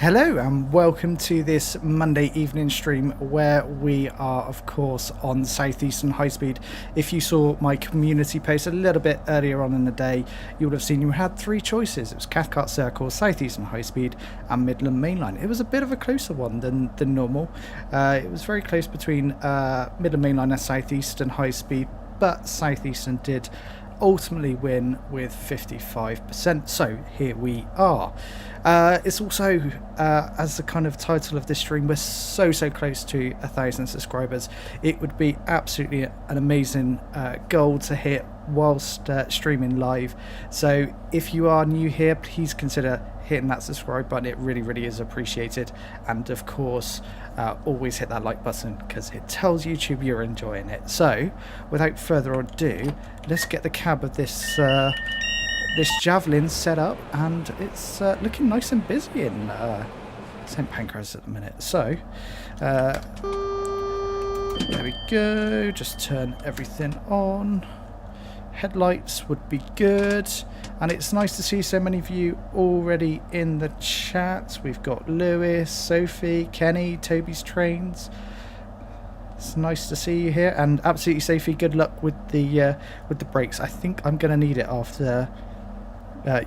Hello and welcome to this Monday evening stream where we are of course on Southeastern High Speed. If you saw my community post a little bit earlier on in the day, you would have seen you had three choices. It was Cathcart Circle, Southeastern High Speed and Midland Mainline. It was a bit of a closer one than normal. It was very close between Midland Mainline and Southeastern High Speed, but Southeastern did ultimately win with 55%, so here we are. It's also as the kind of title of this stream, we're so close to 1,000 subscribers. It would be absolutely an amazing goal to hit whilst streaming live. So if you are new here, please consider hitting that subscribe button. It really is appreciated, and of course always hit that like button because it tells YouTube you're enjoying it. So without further ado, let's get the cab of this this Javelin set up, and it's looking nice and busy in St Pancras at the minute. So there we go, just turn everything on. Headlights would be good, and it's nice to see so many of you already in the chat. We've got Lewis, Sophie, Kenny, Toby's Trains. It's nice to see you here, and absolutely Sophie, good luck with the brakes. I think I'm going to need it after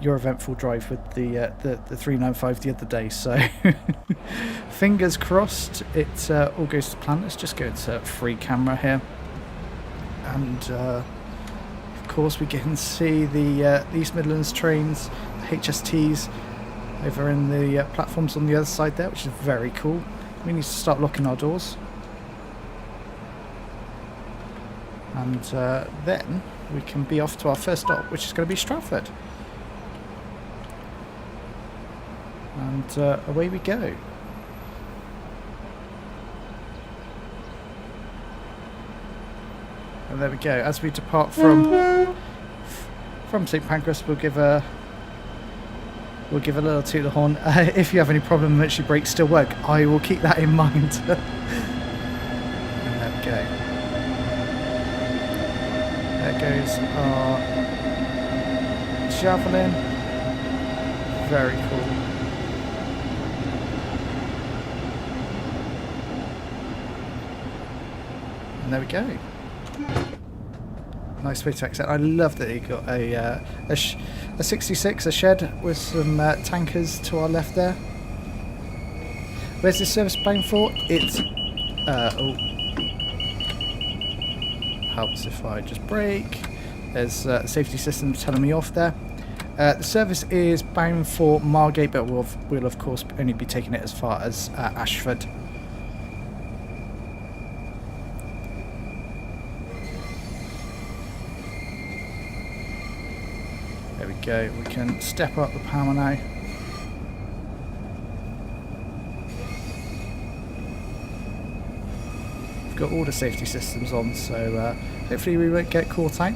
your eventful drive with the 395 the other day. So fingers crossed it all goes to plan. Let's just go into free camera here, and of course we can see the East Midlands trains, the HSTs over in the platforms on the other side there, which is very cool. We need to start locking our doors, and then we can be off to our first stop, which is going to be Stratford, and away we go. And there we go. As we depart from St Pancras, we'll give a little toot the horn. If you have any problem that your brakes still work, I will keep that in mind. And there we go. There goes our Javelin. Very cool. And there we go. Nice way to exit. I love that he got a 66, a shed with some tankers to our left there. Where's this service bound for? It's helps if I just brake. There's safety system telling me off there. The service is bound for Margate, but we'll of course only be taking it as far as Ashford. There we go, we can step up the power now. We've got all the safety systems on, so hopefully we won't get caught out.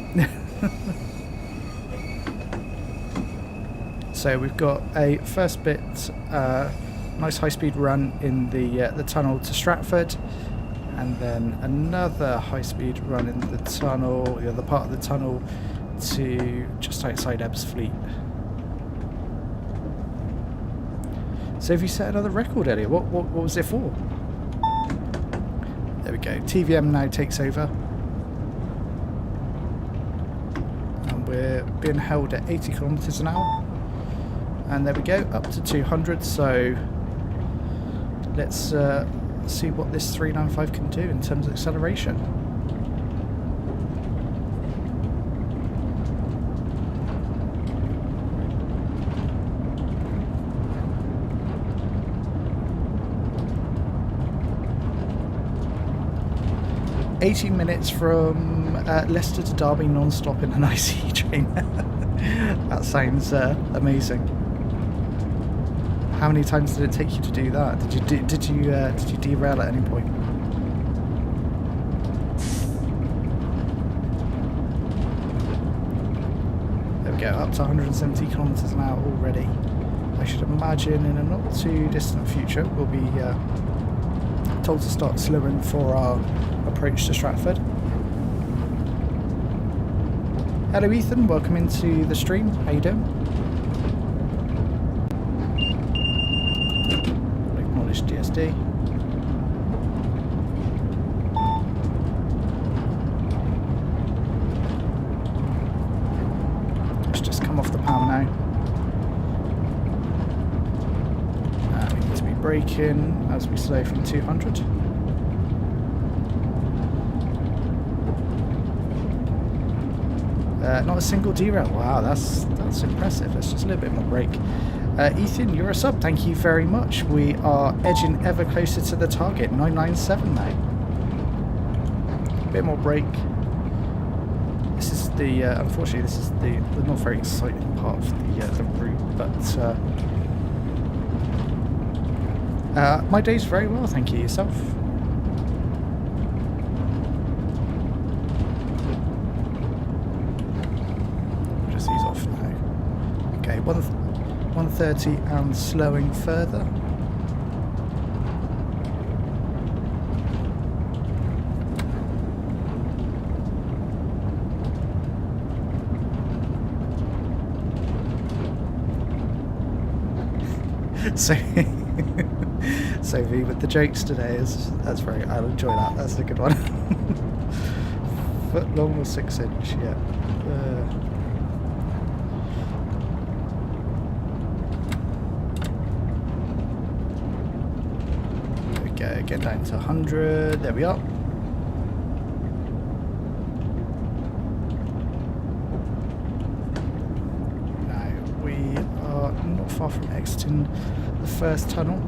So we've got a first bit, nice high-speed run in the tunnel to Stratford, and then another high-speed run in the tunnel, the other part of the tunnel, to just outside Ebbsfleet. So have you set another record earlier? What was it for? There we go. TVM now takes over, and we're being held at 80 kilometers an hour. And there we go, up to 200. So let's see what this 395 can do in terms of acceleration. $18 minutes from Leicester to Derby non-stop in an ICE train. That sounds amazing. How many times did it take you to do that? Did you derail at any point? There we go, up to 170 kilometers an hour already. I should imagine in a not too distant future we'll be told to start slowing for our approach to Stratford. Hello Ethan, welcome into the stream. How you doing? 60. Let's just come off the power now. We need to be braking as we slow from 200. Not a single derail. Wow, that's impressive. Let's just a little bit more brake. Ethan, you're a sub. Thank you very much. We are edging ever closer to the target. 997 now. A bit more brake. This is the unfortunately this is the not very exciting part of the route, but my day's very well. Thank you. Yourself? Just ease off now. Okay, 130 and slowing further. So, Sophie with the jokes today that's very. I'll enjoy that. That's a good one. Foot long or 6 inch, yeah. Okay, get down to 100. There we are. Now we are not far from exiting the first tunnel.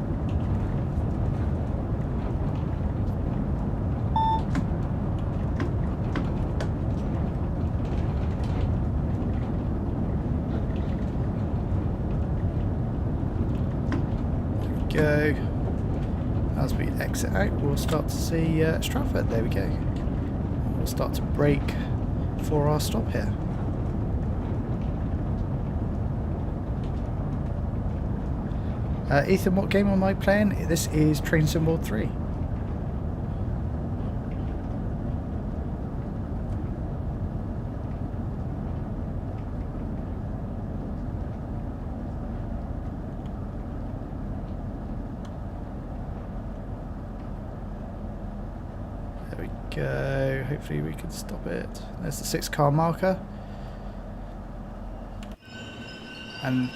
There we go. As we exit out, we'll start to see Stratford. There we go. We'll start to brake for our stop here. Ethan, what game am I playing? This is Train Sim World 3. There we go. Hopefully we can stop it. There's the 6-car marker. And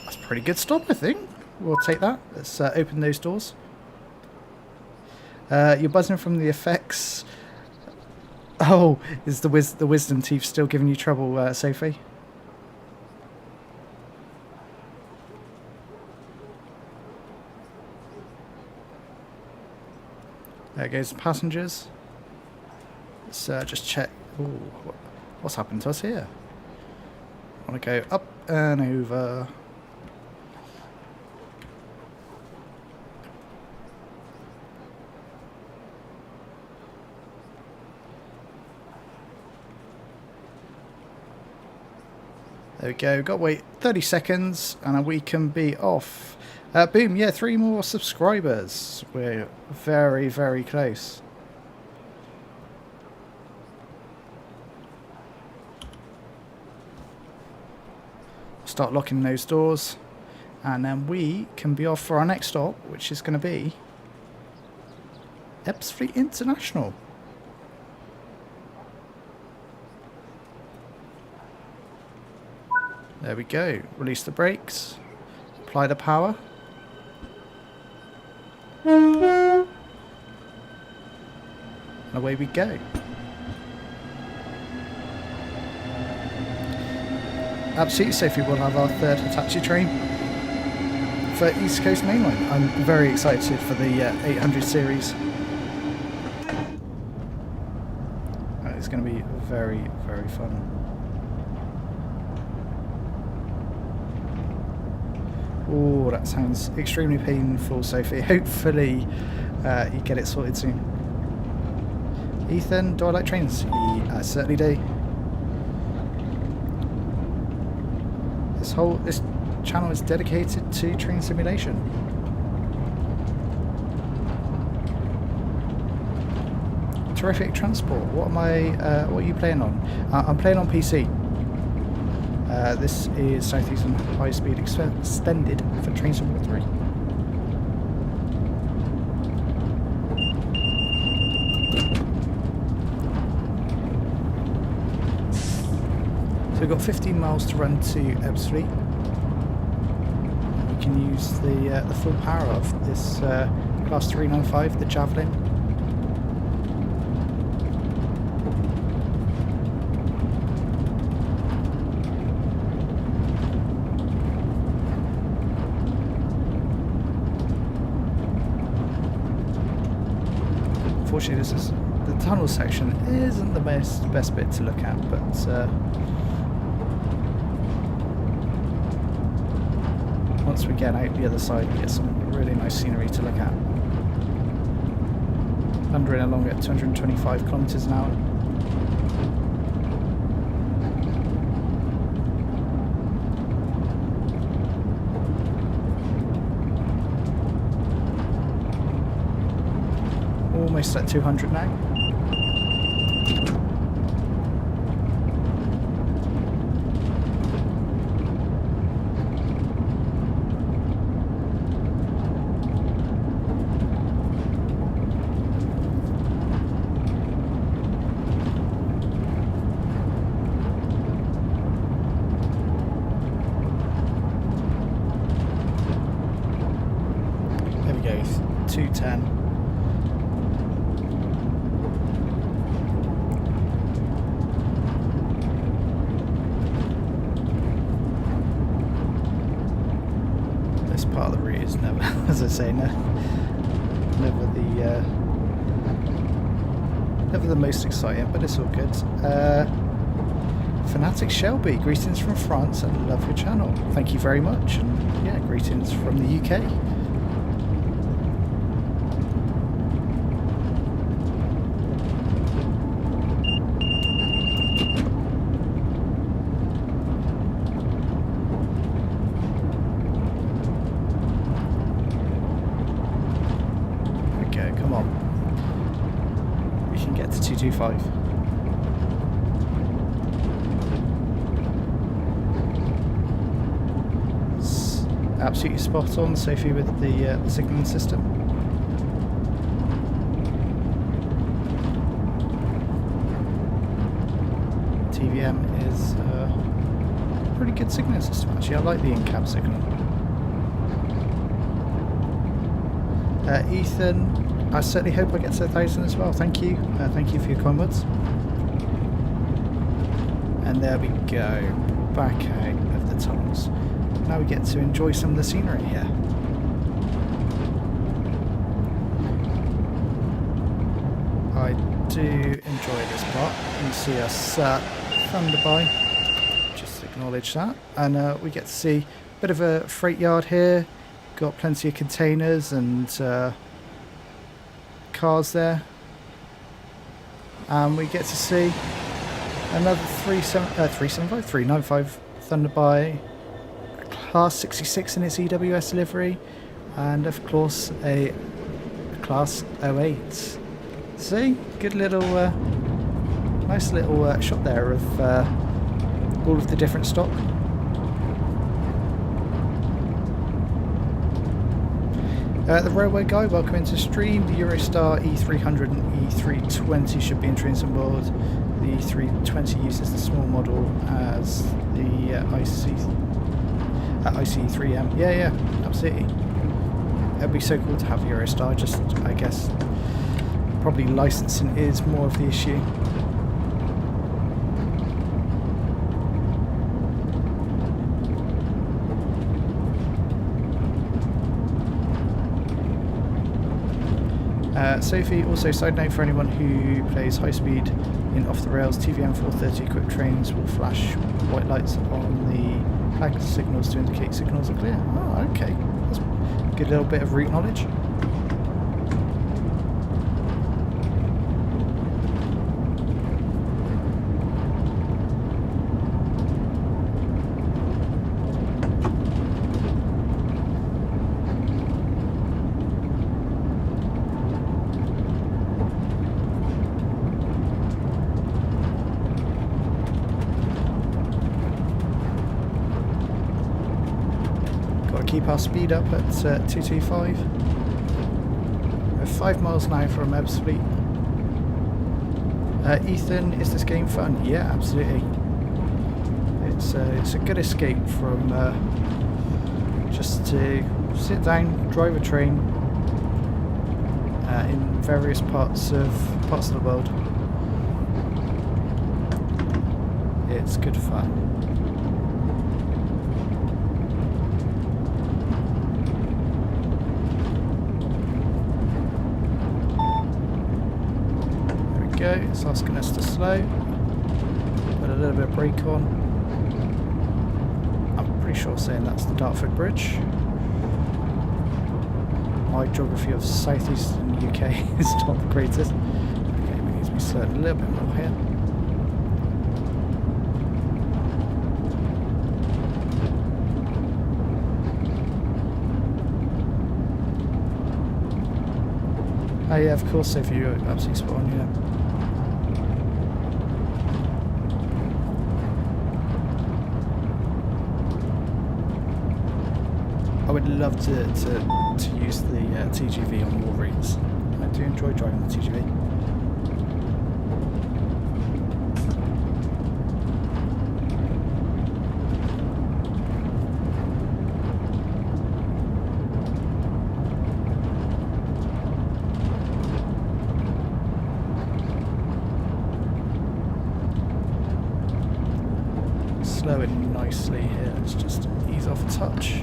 that's a pretty good stop, I think. We'll take that. Let's open those doors. You're buzzing from the effects. Oh, is the wisdom teeth still giving you trouble, Sophie? There goes the passengers. Let's just check. Ooh, what's happened to us here? I want to go up and over. There we go. Got to wait 30 seconds and we can be off. Boom, yeah, 3 more subscribers. We're very, very close. Start locking those doors. And then we can be off for our next stop, which is going to be Ebbsfleet International. There we go. Release the brakes. Apply the power. And away we go. Absolutely, Sophie, we'll have our third Hitachi train for East Coast Mainline. I'm very excited for the 800 series. It's going to be very, very fun. Oh, that sounds extremely painful, Sophie. Hopefully you get it sorted soon. Ethan, do I like trains? Yeah, I certainly do. This channel is dedicated to train simulation. Terrific transport. What am I? What are you playing on? I'm playing on PC. This is Southeastern High Speed Extended for Train Sim World 3. So we've got 15 miles to run to Ebbsfleet. We can use the full power of this Class 395, the Javelin. Unfortunately, the tunnel section isn't the best bit to look at, but once we get out the other side, we get some really nice scenery to look at. Thundering along at 225 kilometers an hour. Almost at 200 now. There we go, 210. Part of the route is never, as I say, never the most exciting, but it's all good. Fanatic Shelby, greetings from France and love your channel. Thank you very much, and yeah, greetings from the UK. Come on. We can get to 225. It's absolutely spot on, Sophie, with the signalling system. TVM is a pretty good signalling system, actually. I like the in-cab signal. Ethan, I certainly hope I get to 1,000 as well. Thank you. Thank you for your kind words. And there we go. Back out of the tunnels. Now we get to enjoy some of the scenery here. I do enjoy this part. You see us thunder by. Just acknowledge that. And we get to see a bit of a freight yard here. Got plenty of containers and cars there, and we get to see another 395 thunder by Class 66 in its EWS livery, and of course a Class 08. See, good little nice little shot there of all of the different stock. The Railway Guy, welcome into stream. The Eurostar E300 and E320 should be entering on board. The E320 uses the small model as the IC3M. Yeah, absolutely. It'd be so cool to have Eurostar, just, I guess, probably licensing is more of the issue. Sophie, also side note for anyone who plays high speed in off the rails, TVM 430 equipped trains will flash white lights on the flag signals to indicate signals are clear. Oh, okay. That's a good little bit of route knowledge. Keep our speed up at 225. We're 5 miles now from Ebbsfleet. Ethan, is this game fun? Yeah, absolutely. So it's a good escape from just to sit down, drive a train in various parts of the world. It's good fun. There we go. It's asking us to slow. Put a little bit of brake on. I'm pretty sure saying that's the Dartford Bridge. My geography of southeastern UK is not the greatest. Okay, we need to be slowed a little bit more here. Oh yeah, of course, Sophie, you're absolutely spot on, yeah. I would love to use the TGV on more routes. I do enjoy driving the TGV. Slow it nicely here. Let's just ease off a touch.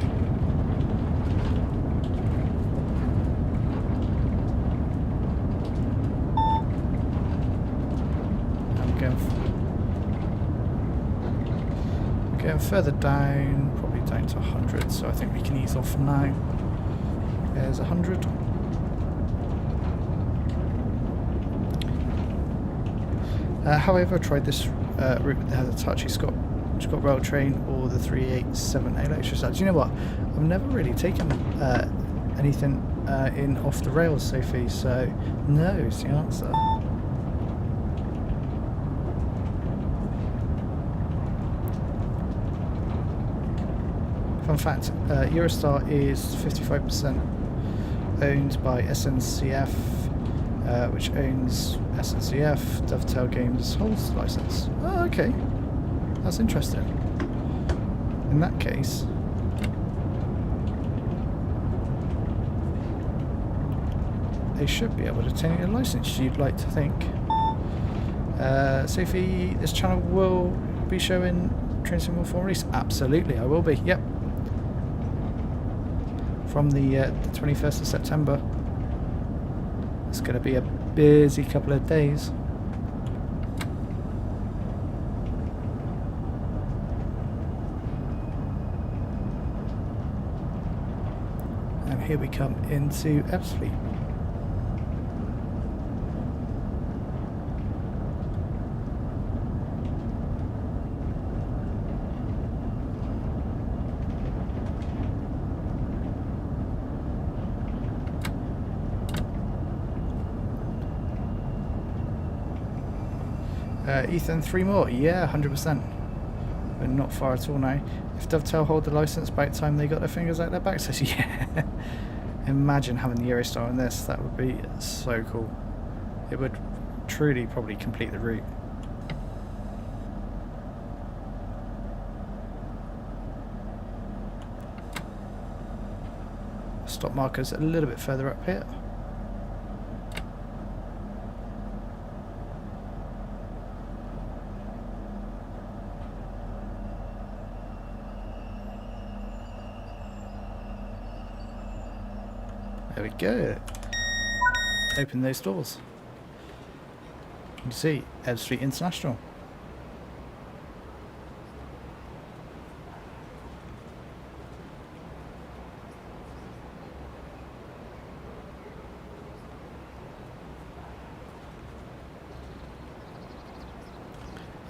Going further down, probably down to 100, so I think we can ease off now. There's 100. However, I tried this route with the Heather Touch. It's got rail train or the 387 electric side. Do you know what? I've never really taken anything in off the rails, Sophie, so no is the answer. Fun fact, Eurostar is 55% owned by SNCF, which owns SNCF. Dovetail Games holds the license. Oh, okay. That's interesting. In that case, they should be able to obtain a license, you'd like to think. Sophie, this channel will be showing Train Sim 4 release? Absolutely, I will be, yep. From the 21st of September. It's going to be a busy couple of days. And here we come into Ebbsfleet. Ethan, 3 more? Yeah, 100%. We're not far at all now. If Dovetail hold the license, by the time they got their fingers out their backsides, yeah. Imagine having the Eurostar in this, that would be so cool. It would truly probably complete the route. Stop markers a little bit further up here. There we go. Open those doors. You can see Ebbsfleet International.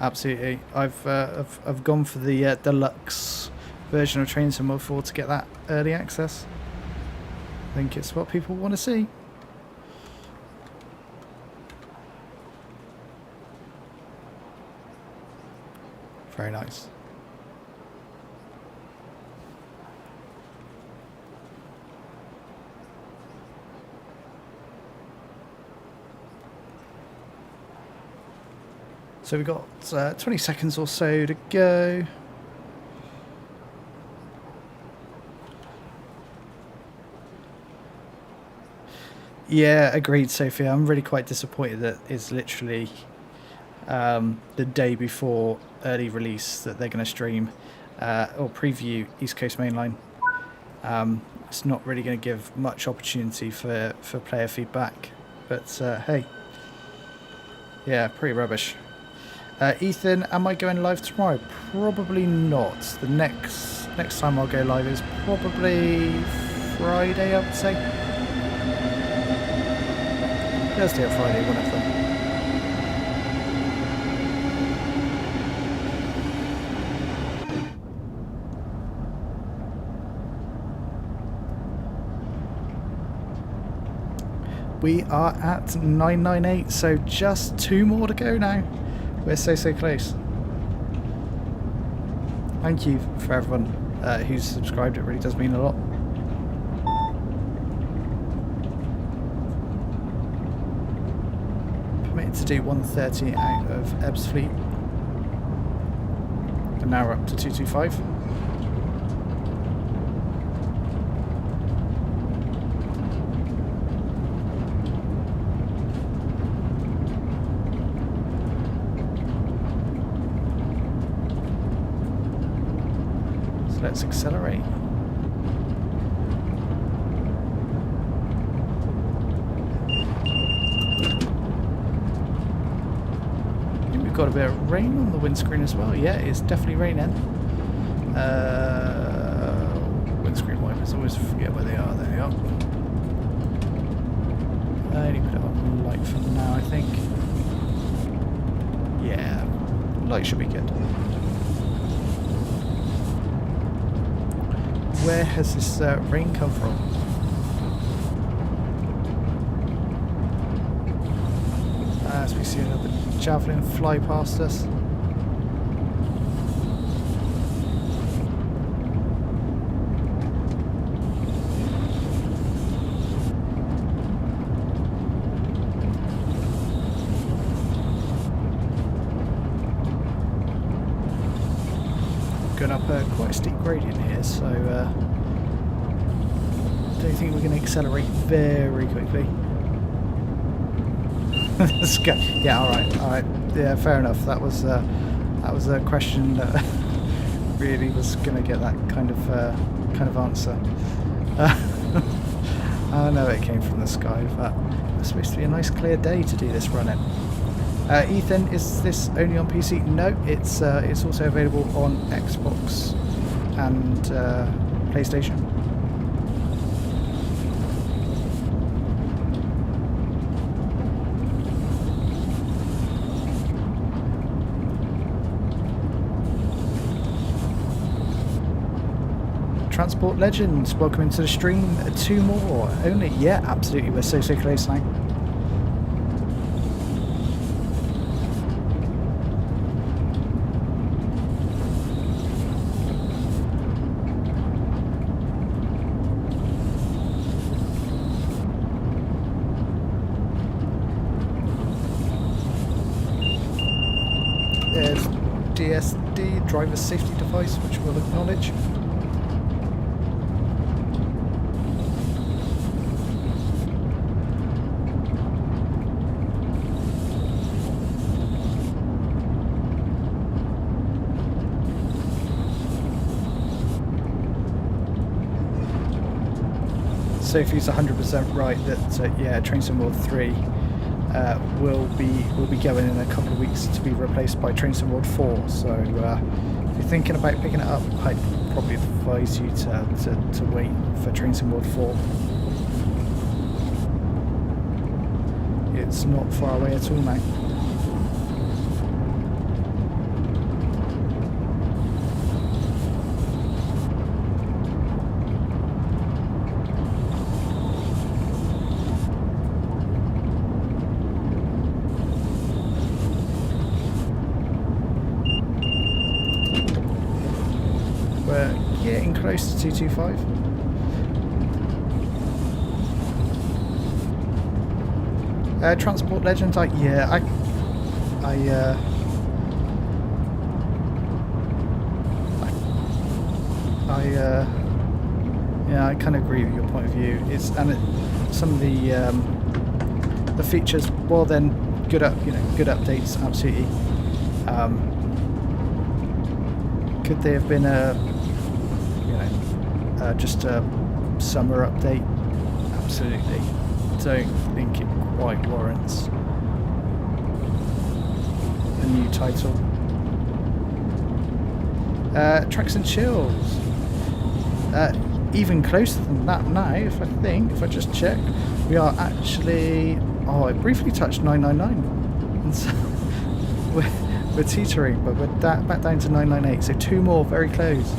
Absolutely. I've gone for the deluxe version of Train Sim 4 to get that early access. I think it's what people want to see. Very nice. So we've got 20 seconds or so to go. Yeah, agreed, Sophia. I'm really quite disappointed that it's literally the day before early release that they're going to stream or preview East Coast Mainline. It's not really going to give much opportunity for player feedback. But hey, yeah, pretty rubbish. Ethan, am I going live tomorrow? Probably not. The next time I'll go live is probably Friday, I would say. Thursday or Friday, one of them. We are at 998, so just 2 more to go now. We're so close. Thank you for everyone who's subscribed. It really does mean a lot. Permitted to do 130 out of Ebbs Fleet. And now we're up to 225. Let's accelerate. I think we've got a bit of rain on the windscreen as well. Yeah, it's definitely raining. Windscreen wipers, always forget where they are. There they are. I only put it on light for now, I think. Yeah, light should be good. Where has this rain come from? As we see another javelin fly past us. Going up quite a steep gradient here, so I don't think we're going to accelerate very quickly. Let's go. Yeah, all right. Yeah, fair enough. That was a question that really was going to get that kind of answer. I know it came from the sky, but it's supposed to be a nice clear day to do this run in. Ethan, is this only on PC? No, it's also available on Xbox and PlayStation. Transport Legends, welcome into the stream. 2 more only. Yeah, absolutely. We're so close now. There's DSD, driver safety device, which we'll acknowledge. Sophie's 100% right that yeah, Train Sim World 3 will be going in a couple of weeks to be replaced by Train Sim World 4. So if you're thinking about picking it up, I'd probably advise you to wait for Train Sim World 4. It's not far away at all now. Getting close to 225. Transport Legends, I Yeah, I kind of agree with your point of view. Some of the features, well, then good good updates, absolutely. Could they have been just a summer update? Absolutely. Don't think it quite warrants a new title. Tracks and chills. Even closer than that now, if I just check. We are actually... Oh, I briefly touched 999. And so we're teetering, but we're back down to 998. So 2 more, very close.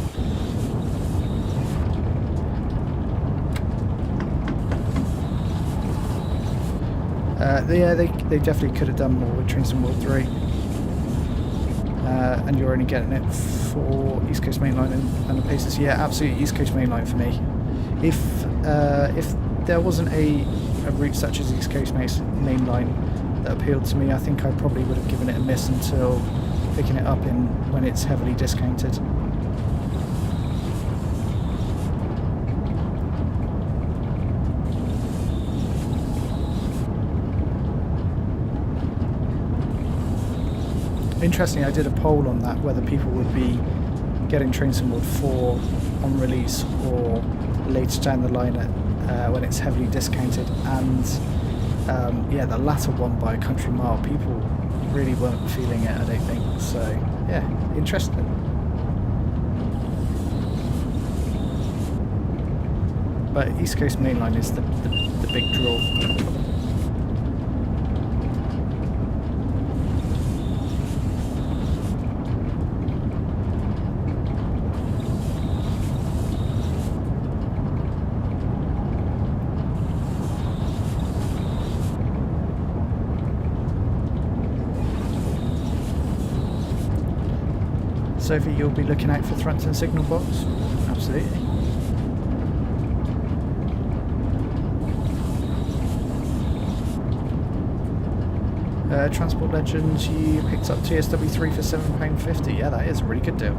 Yeah, they definitely could have done more with Trains and World 3. And you're only getting it for East Coast Mainline and the Pacers. Yeah, absolutely East Coast Mainline for me. If there wasn't a route such as East Coast Mainline that appealed to me, I think I probably would have given it a miss until picking it up when it's heavily discounted. Interestingly, I did a poll on that, whether people would be getting Trains and World 4 on release or later down the line when it's heavily discounted, and yeah, the latter one by a country mile. People really weren't feeling it, I don't think. So yeah, interesting. But East Coast Mainline is the big draw. Sophie, you'll be looking out for Thrumpton signal box? Absolutely. Transport Legends, you picked up TSW3 for £7.50. Yeah, that is a really good deal.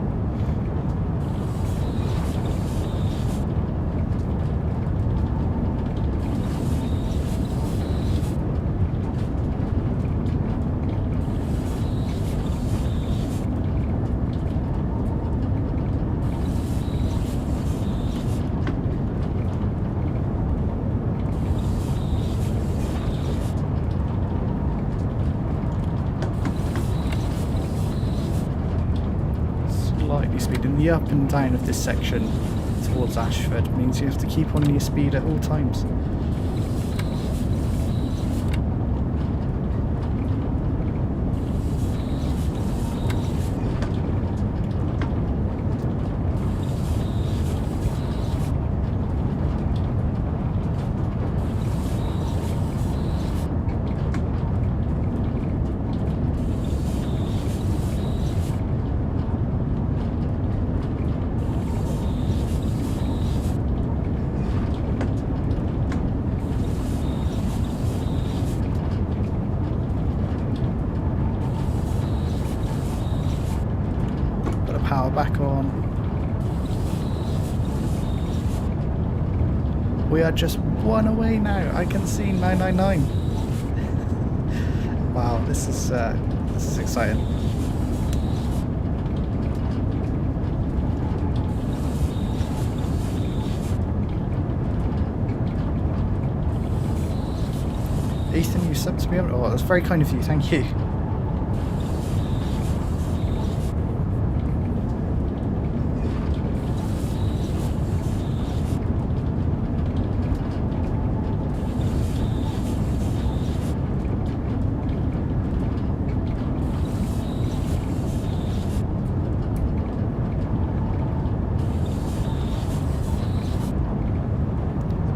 The up and down of this section towards Ashford means you have to keep on your speed at all times. Power back on. We are just 1 away now. I can see 999. Wow, this is exciting. Ethan, you subbed to me. Oh, that's very kind of you. Thank you.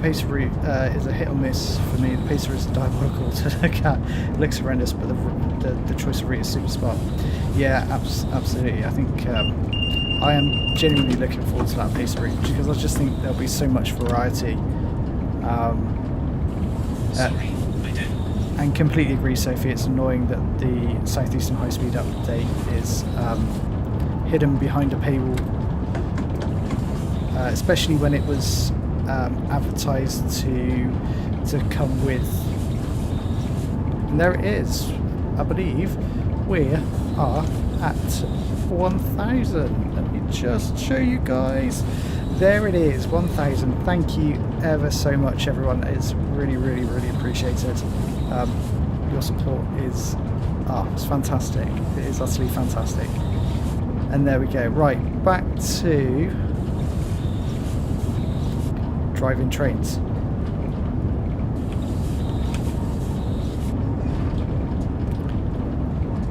Pacer route is a hit or miss for me. The Pacer is diabolical to look at. It looks horrendous, but the choice of route is super smart. Yeah, absolutely. I think I am genuinely looking forward to that Pacer route because I just think there'll be so much variety. And completely agree, Sophie. It's annoying that the Southeastern High Speed update is hidden behind a paywall, especially when it was advertised to come with. And there it is. I believe we are at 1,000. Let me just show you guys. There it is, 1,000. Thank you ever so much, everyone. It's really, really, really appreciated. Your support is it's fantastic. It is utterly fantastic. And there we go. Right, back to driving trains.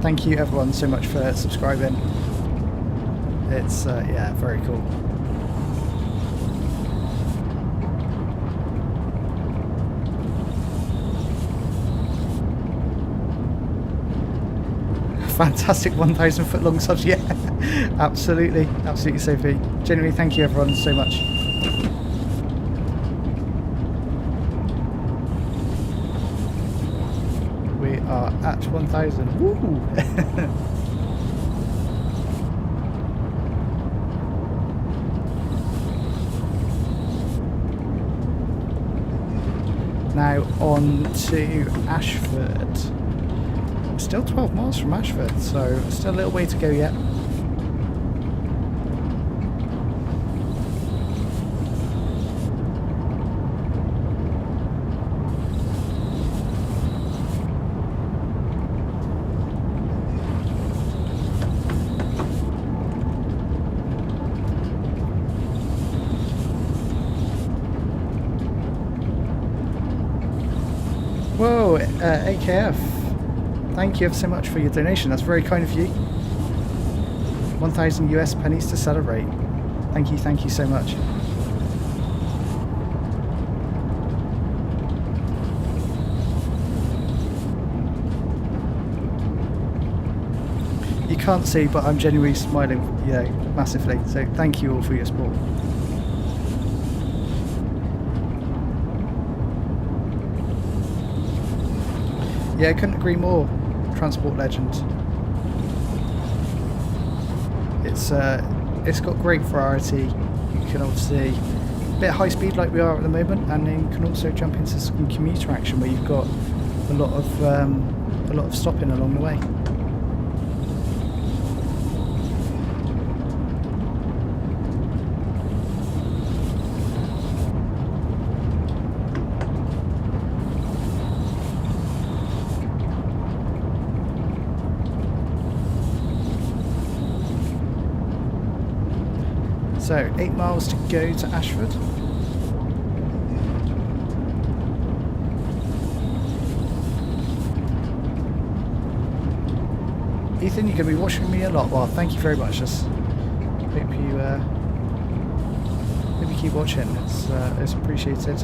Thank you everyone so much for subscribing. It's yeah, very cool. Fantastic 1,000 foot long subs, yeah. Absolutely, absolutely, Sophie. Genuinely, thank you everyone so much. We are at 1,000. Woo! Now on to Ashford. Still 12 miles from Ashford, so still a little way to go yet. Whoa, AKF. Thank you ever so much for your donation. That's very kind of you. 1,000 US pennies to celebrate. Thank you so much. You can't see, but I'm genuinely smiling, massively. So thank you all for your support. Yeah, I couldn't agree more. Transport legend. It's got great variety. You can obviously a bit high speed like we are at the moment, and then you can also jump into some commuter action where you've got a lot of stopping along the way. So 8 miles to go to Ashford. Ethan, you're going to be watching me a lot. Well, thank you very much. Just hope you keep watching. It's appreciated.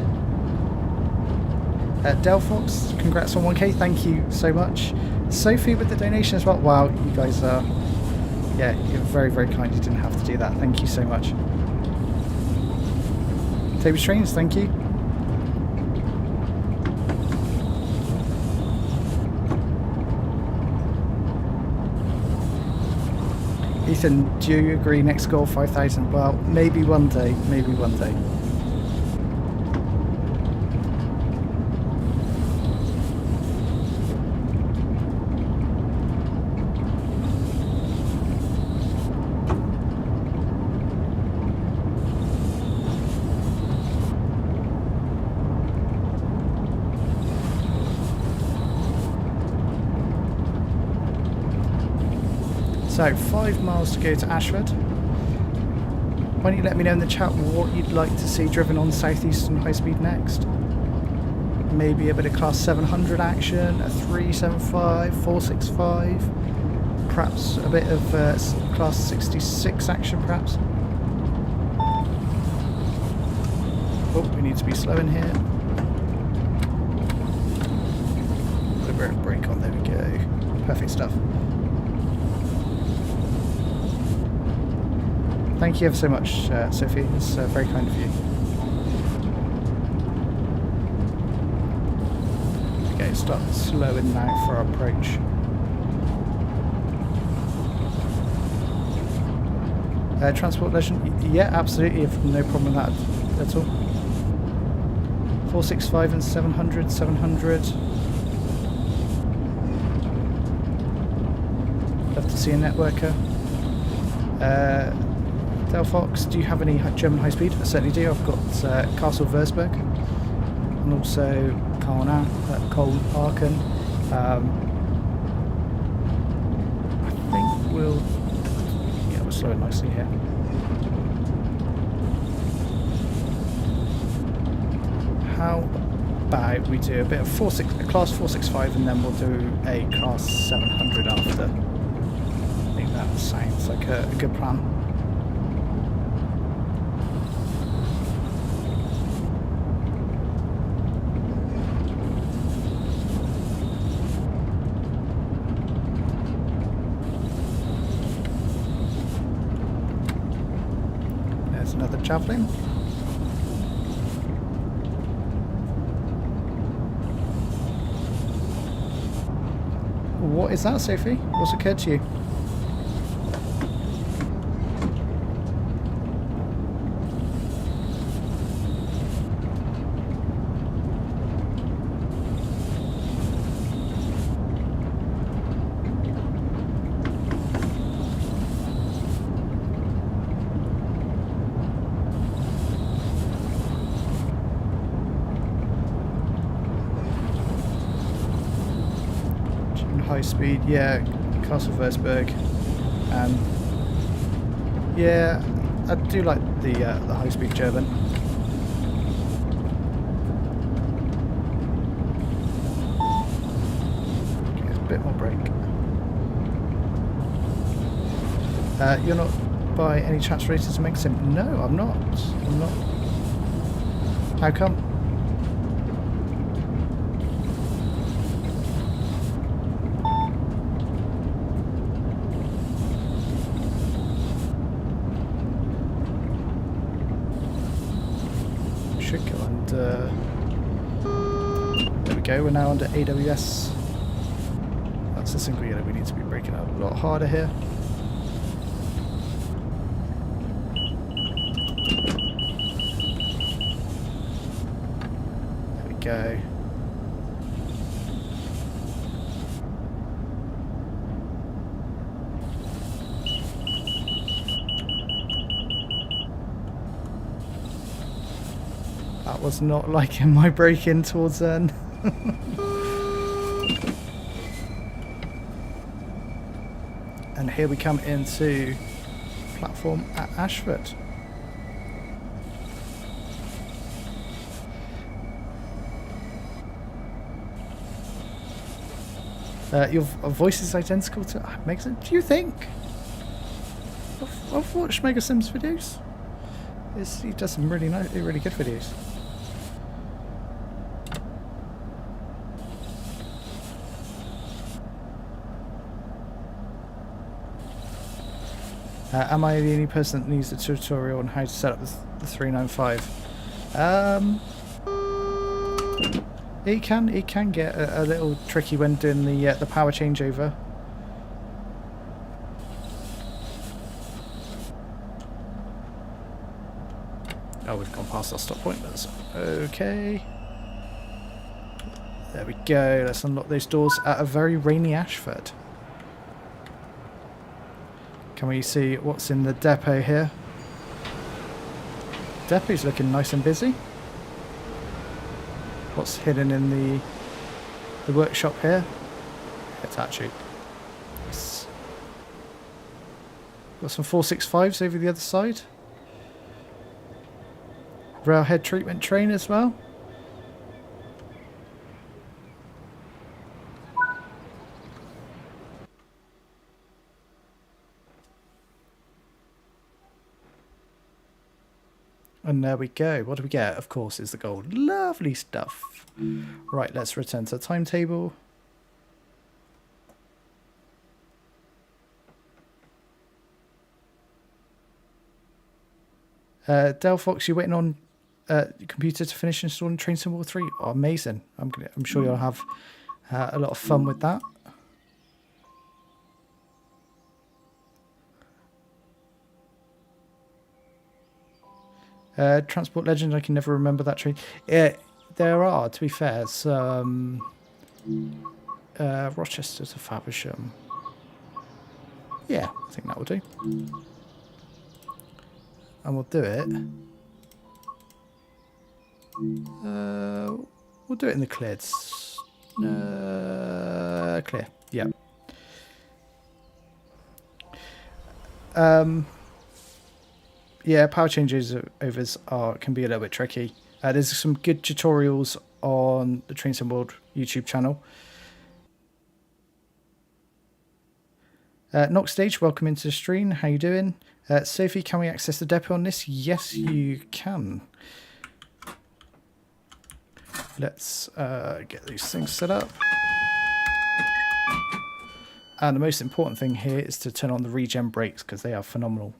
Delphox, congrats on 1K. Thank you so much. Sophie with the donation as well. Wow, you guys are. Yeah, you're very, very kind. You didn't have to do that. Thank you so much. Toby Trains, thank you. Ethan, do you agree next goal 5,000? Well, maybe one day. Maybe one day. So 5 miles to go to Ashford. Why don't you let me know in the chat what you'd like to see driven on Southeastern High Speed next? Maybe a bit of Class 700 action, a 375, 465, perhaps a bit of Class 66 action perhaps. Oh, we need to be slow in here. Put a brake on, there we go. Perfect stuff. Thank you ever so much, Sophie. It's very kind of you. Okay, start slowing now for our approach. Transport legend? Yeah, absolutely. I've no problem with that at all. 465 and 700, 700. Love to see a networker. Del Fox, do you have any German high speed? I certainly do. I've got Castle Würzburg and also Cole Aachen. I think we'll slow it nicely here. How about we do a bit of class 465 and then we'll do a class 700 after. I think that sounds like a good plan. There's another javelin. What is that, Sophie? What's occurred to you? High speed, yeah, Castle Würzburg, and yeah, I do like the high speed German. Okay, a bit more brake. You're not by any chance rated to make sim? No, I'm not. I'm not. How come? Should go under. There we go. We're now under AWS. That's the single unit. We need to be braking out a lot harder here. There we go. That was not liking my break in towards then. And here we come into platform at Ashford. Your voice is identical to Mega Sims. Do you think? I've watched Mega Sims videos. He does some really nice, really good videos. Am I the only person that needs a tutorial on how to set up the 395? It can get a little tricky when doing the power changeover. Oh, we've gone past our stop point. That's okay. There we go. Let's unlock those doors at a very rainy Ashford. Can we see what's in the depot here? Depot's looking nice and busy. What's hidden in the workshop here? Hitachi. Yes. Got some 465s over the other side. Railhead treatment train as well. And there we go. What do we get? Of course, is the gold. Lovely stuff. Right, let's return to the timetable. Del Fox, you're waiting on your computer to finish installing Train Sim 3. Oh, amazing. I'm sure you'll have a lot of fun with that. Transport Legend, I can never remember that train. there are, to be fair, some Rochester to Faversham. Yeah, I think that will do. And we'll do it. We'll do it in the cleared. Clear. Yeah. Yeah, power changeovers can be a little bit tricky. There's some good tutorials on the Trains and World YouTube channel. Knock Stage, welcome into the stream. How you doing? Sophie, can we access the depot on this? Yes, you can. Let's get these things set up. And the most important thing here is to turn on the regen brakes because they are phenomenal.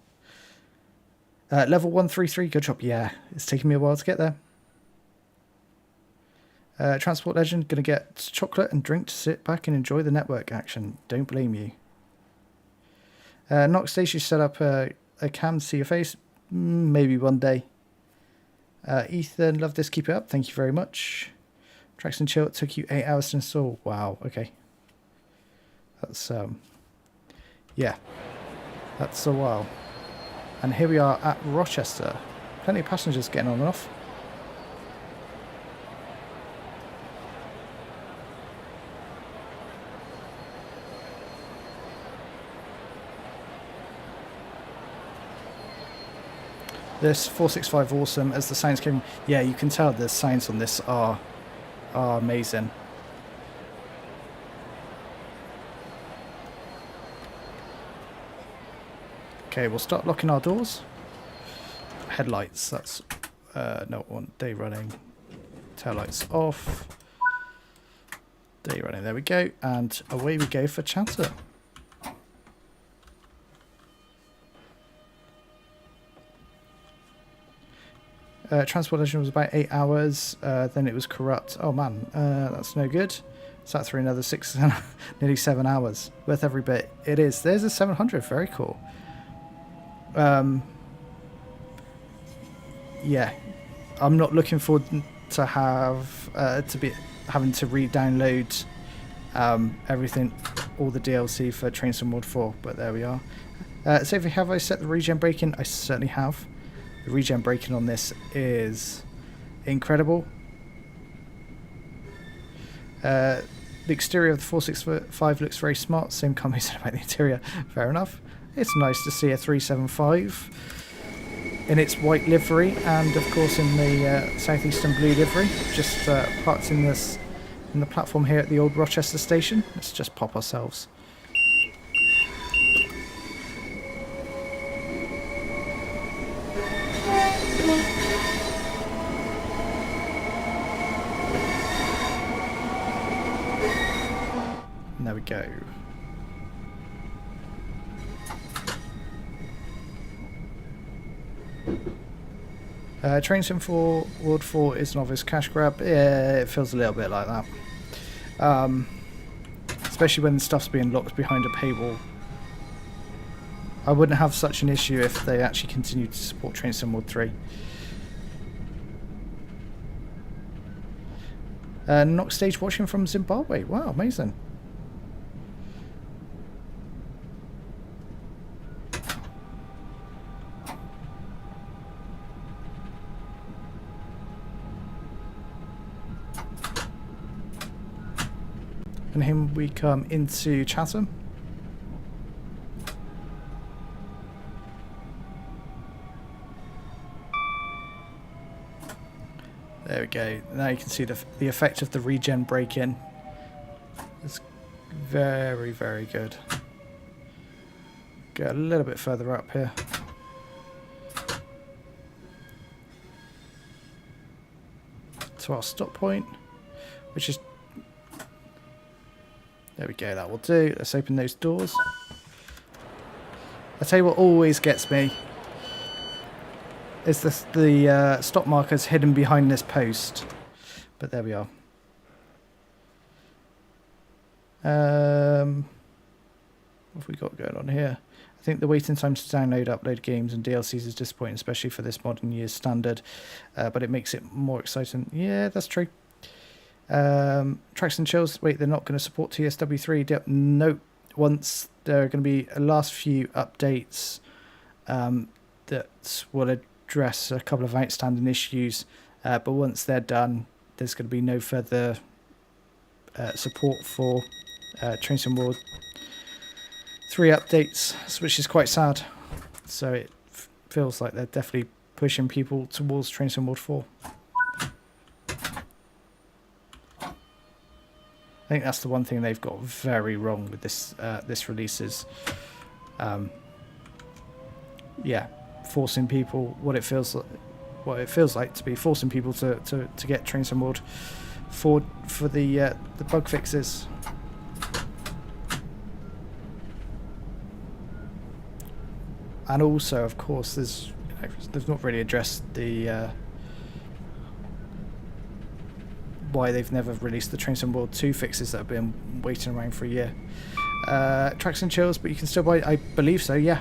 Level 133, good job. Yeah, it's taking me a while to get there. Transport Legend, going to get chocolate and drink to sit back and enjoy the network action. Don't blame you. Knock Station set up a cam to see your face. Maybe one day. Ethan, love this. Keep it up. Thank you very much. Tracks and Chill, it took you 8 hours to install. Wow, okay. That's, yeah. That's a while. And here we are at Rochester. Plenty of passengers getting on and off. This 465 awesome as the signs came. Yeah, you can tell the signs on this are amazing. Okay, we'll start locking our doors. Headlights, that's not one. Day running. Taillights off. Day running, there we go. And away we go for Chatham. Transport Legend was about 8 hours, then it was corrupt. Oh man, that's no good. Sat through another 6, nearly 7 hours. Worth every bit. It is. There's a 700, very cool. Yeah, I'm not looking forward to having to re-download everything, all the DLC for Train Sim World 4, but there we are. So have I set the regen braking? I certainly have. The regen braking on this is incredible. The exterior of the 465 looks very smart. Same comment said about the interior. Fair enough. It's nice to see a 375 in its white livery and of course in the Southeastern blue livery. Just parked in the platform here at the old Rochester station. Let's just pop ourselves. And there we go. Train Sim 4 World 4 is an obvious cash grab. Yeah, it feels a little bit like that. Especially when stuff's being locked behind a paywall. I wouldn't have such an issue if they actually continued to support Train Sim World 3. Knock Stage watching from Zimbabwe. Wow, amazing. And here we come into Chatham. There we go. Now you can see the effect of the regen break-in. It's very, very good. Get a little bit further up here. To our stop point, which is... There we go, that will do. Let's open those doors. I'll tell you what always gets me is the stop markers hidden behind this post. But there we are. What have we got going on here? I think the waiting times to download, upload games and DLCs is disappointing, especially for this modern year's standard, but it makes it more exciting. Yeah, that's true. Tracks and Chills, wait, they're not going to support TSW3? No, once there are going to be a last few updates that will address a couple of outstanding issues, but once they're done, there's going to be no further support for Train Sim World 3 updates, which is quite sad. So it feels like they're definitely pushing people towards Train Sim World 4. I think that's the one thing they've got very wrong with this this release is, yeah, forcing people what it feels like to be forcing people to get Train Sim World for the bug fixes. And also, of course, they've not really addressed the why they've never released the Train Sim World 2 fixes that have been waiting around for a year. Tracks and Chills, but you can still buy, I believe so, yeah.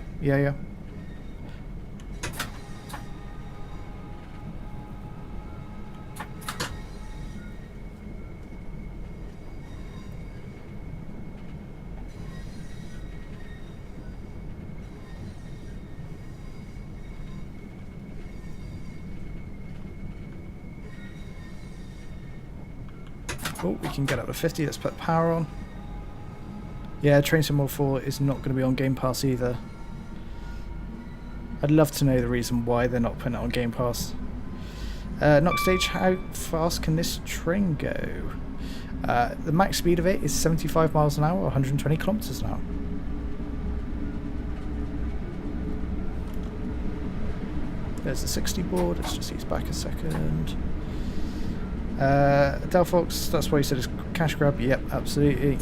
Oh, we can get up to 50. Let's put power on. Yeah, Train Sim World 4 is not going to be on Game Pass either. I'd love to know the reason why they're not putting it on Game Pass. Knock Stage, how fast can this train go? The max speed of it is 75 miles an hour, 120 kilometers an hour. There's the 60 board. Let's just ease back a second. Delphox, that's why you said it's cash grab. Yep, absolutely.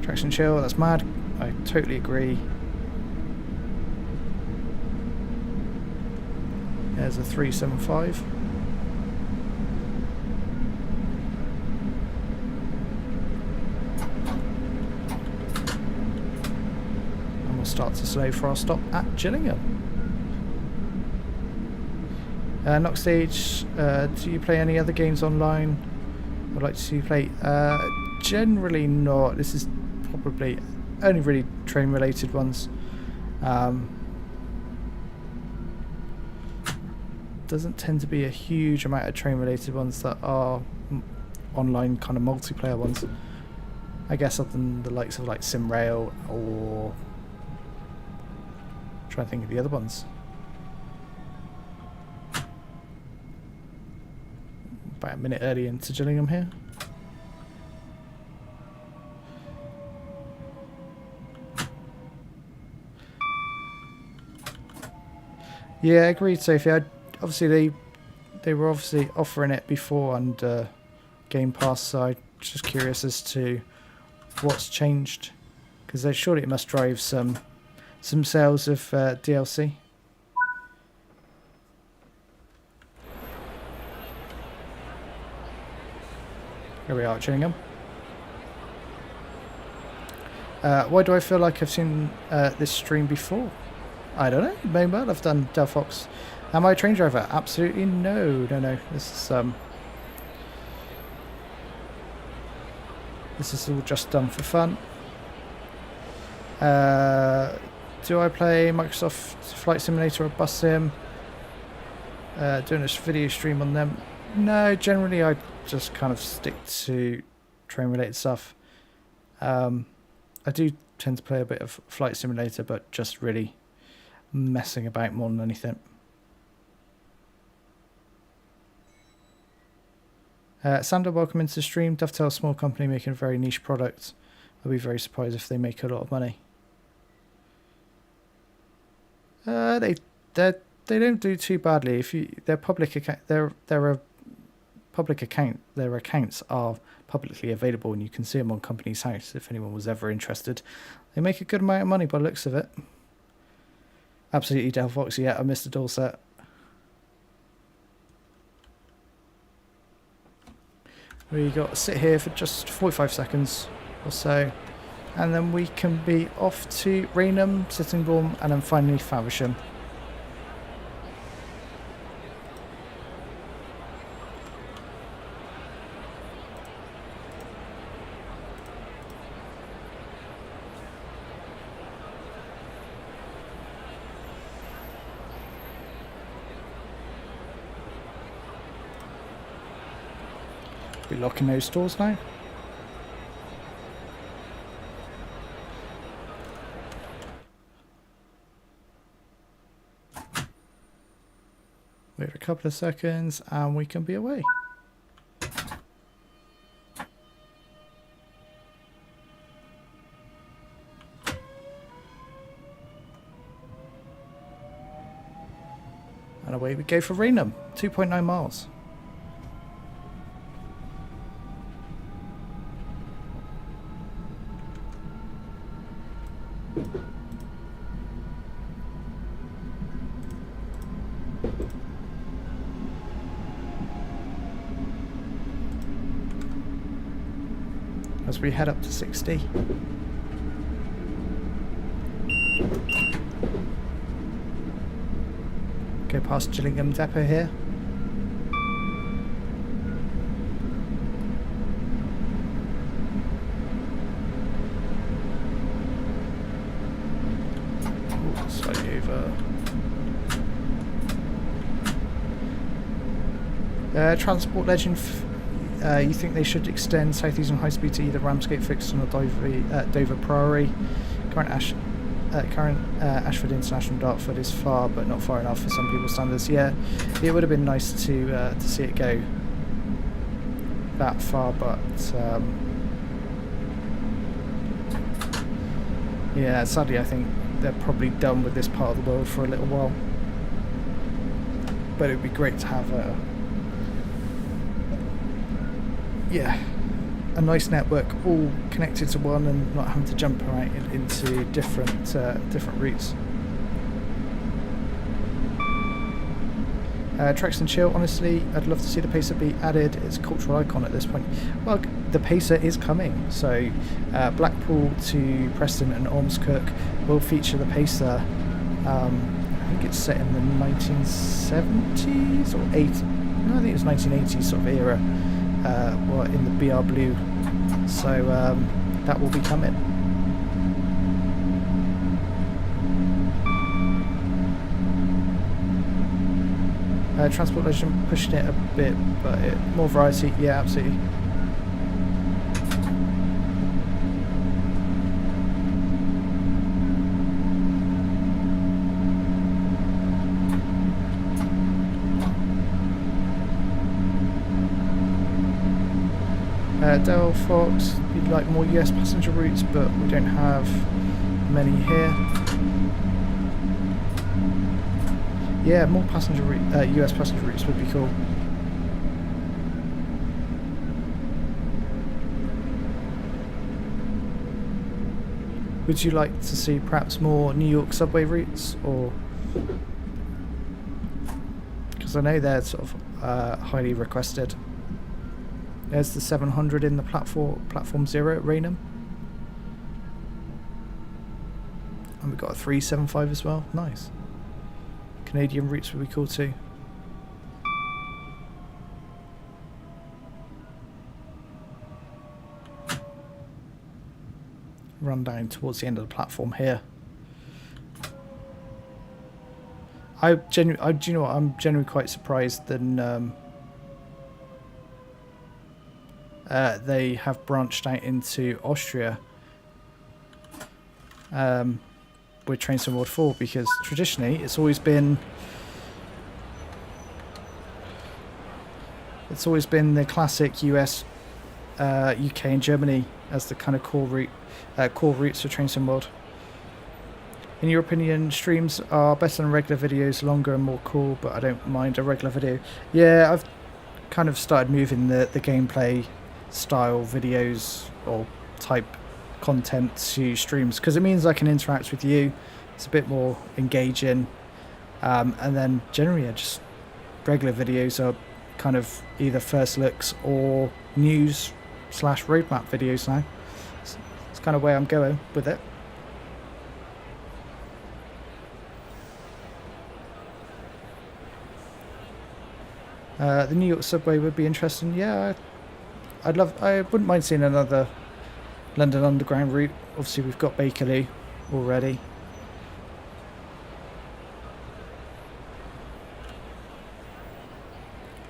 Tracks and Chill, that's mad. I totally agree. There's a 375. And we'll start to slow for our stop at Gillingham. Knock Stage, do you play any other games online? I'd like to see you play. Generally not. This is probably only really train related ones. Doesn't tend to be a huge amount of train related ones that are online kind of multiplayer ones. I guess other than the likes of like SimRail or trying to think of the other ones. About a minute early into Gillingham here. Yeah, agreed, Sophie. Obviously, they were obviously offering it before and Game Pass, so I'm just curious as to what's changed, because they surely it must drive some sales of DLC. Here we are at Gillingham. Why do I feel like I've seen this stream before? I don't know. Maybe I've done Delphox. Am I a train driver? Absolutely no. This is all just done for fun. Do I play Microsoft Flight Simulator or Bus Sim? Doing a video stream on them? No, generally I just kind of stick to train related stuff. I do tend to play a bit of Flight Simulator, but just really messing about more than anything. Sander, welcome into the stream. Dovetail, small company making a very niche product. I'll be very surprised if they make a lot of money. They don't do too badly. If you their public account, they're a public account. Their accounts are publicly available, and you can see them on Company's House if anyone was ever interested. They make a good amount of money by the looks of it. Absolutely, Delphox. Yeah, I missed a Dorset. We got to sit here for just 45 seconds or so. And then we can be off to Raynham, Sittingbourne, and then finally Faversham. Be locking those doors now. Wait a couple of seconds and we can be away. And away we go for Raynham, 2.9 miles. As we head up to 60. Go past Gillingham Depot here. Ooh, slightly over. Transport Legend. You think they should extend Southeastern High Speed to either Ramsgate, Folkestone or Dover Priory? Current Ashford International Dartford is far, but not far enough for some people's standards. Yeah, it would have been nice to see it go that far, but yeah, sadly I think they're probably done with this part of the world for a little while. But it would be great to have a nice network all connected to one and not having to jump around into different routes. Treks and Chill, honestly, I'd love to see the Pacer be added. It's a cultural icon at this point. Well, the Pacer is coming, so Blackpool to Preston and Ormskirk will feature the Pacer. I think it's set in the 1970s or 80s. No, I think it was 1980s sort of era. In the BR Blue, so that will be coming. Transport Legend pushing it a bit, but more variety, yeah, absolutely. Dell Fox, we'd like more US passenger routes, but we don't have many here. Yeah, more passenger US passenger routes would be cool. Would you like to see perhaps more New York subway routes, or because I know they're sort of highly requested. There's the 700 in the platform 0 at Raynham. And we've got a 375 as well. Nice. Canadian routes would be cool too. Run down towards the end of the platform here. Do you know what? I'm genuinely quite surprised that they have branched out into Austria with Train Sim World 4, because traditionally it's always been the classic US, UK and Germany as the kind of core routes for Train Sim World. In your opinion, streams are better than regular videos, longer and more cool, but I don't mind a regular video. Yeah, I've kind of started moving the gameplay style videos or type content to streams, because it means I can interact with you. It's a bit more engaging, and then generally just regular videos are kind of either first looks or news / roadmap videos now. It's kind of where I'm going with it. The New York subway would be interesting. Yeah, I wouldn't mind seeing another London Underground route. Obviously, we've got Bakerloo already.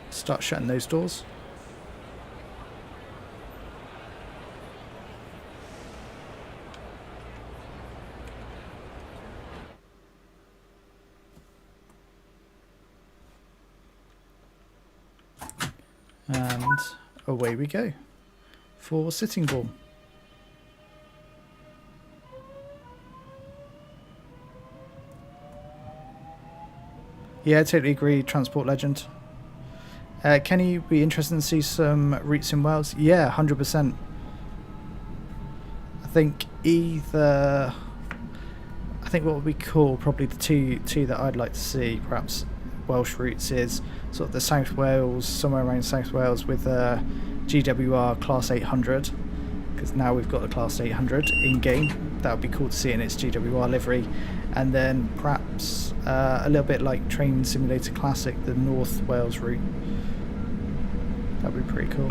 Start shutting those doors. And away we go for Sitting Bull. Yeah, I totally agree, Transport Legend. Kenny, be interested to see some routes in Wales? Yeah, 100%. I think what would be cool, probably the two that I'd like to see, perhaps Welsh routes, is sort of the South Wales, somewhere around South Wales with GWR Class 800, because now we've got the Class 800 in game. That would be cool to see in its GWR livery. And then perhaps a little bit like Train Simulator Classic, the North Wales route. That would be pretty cool.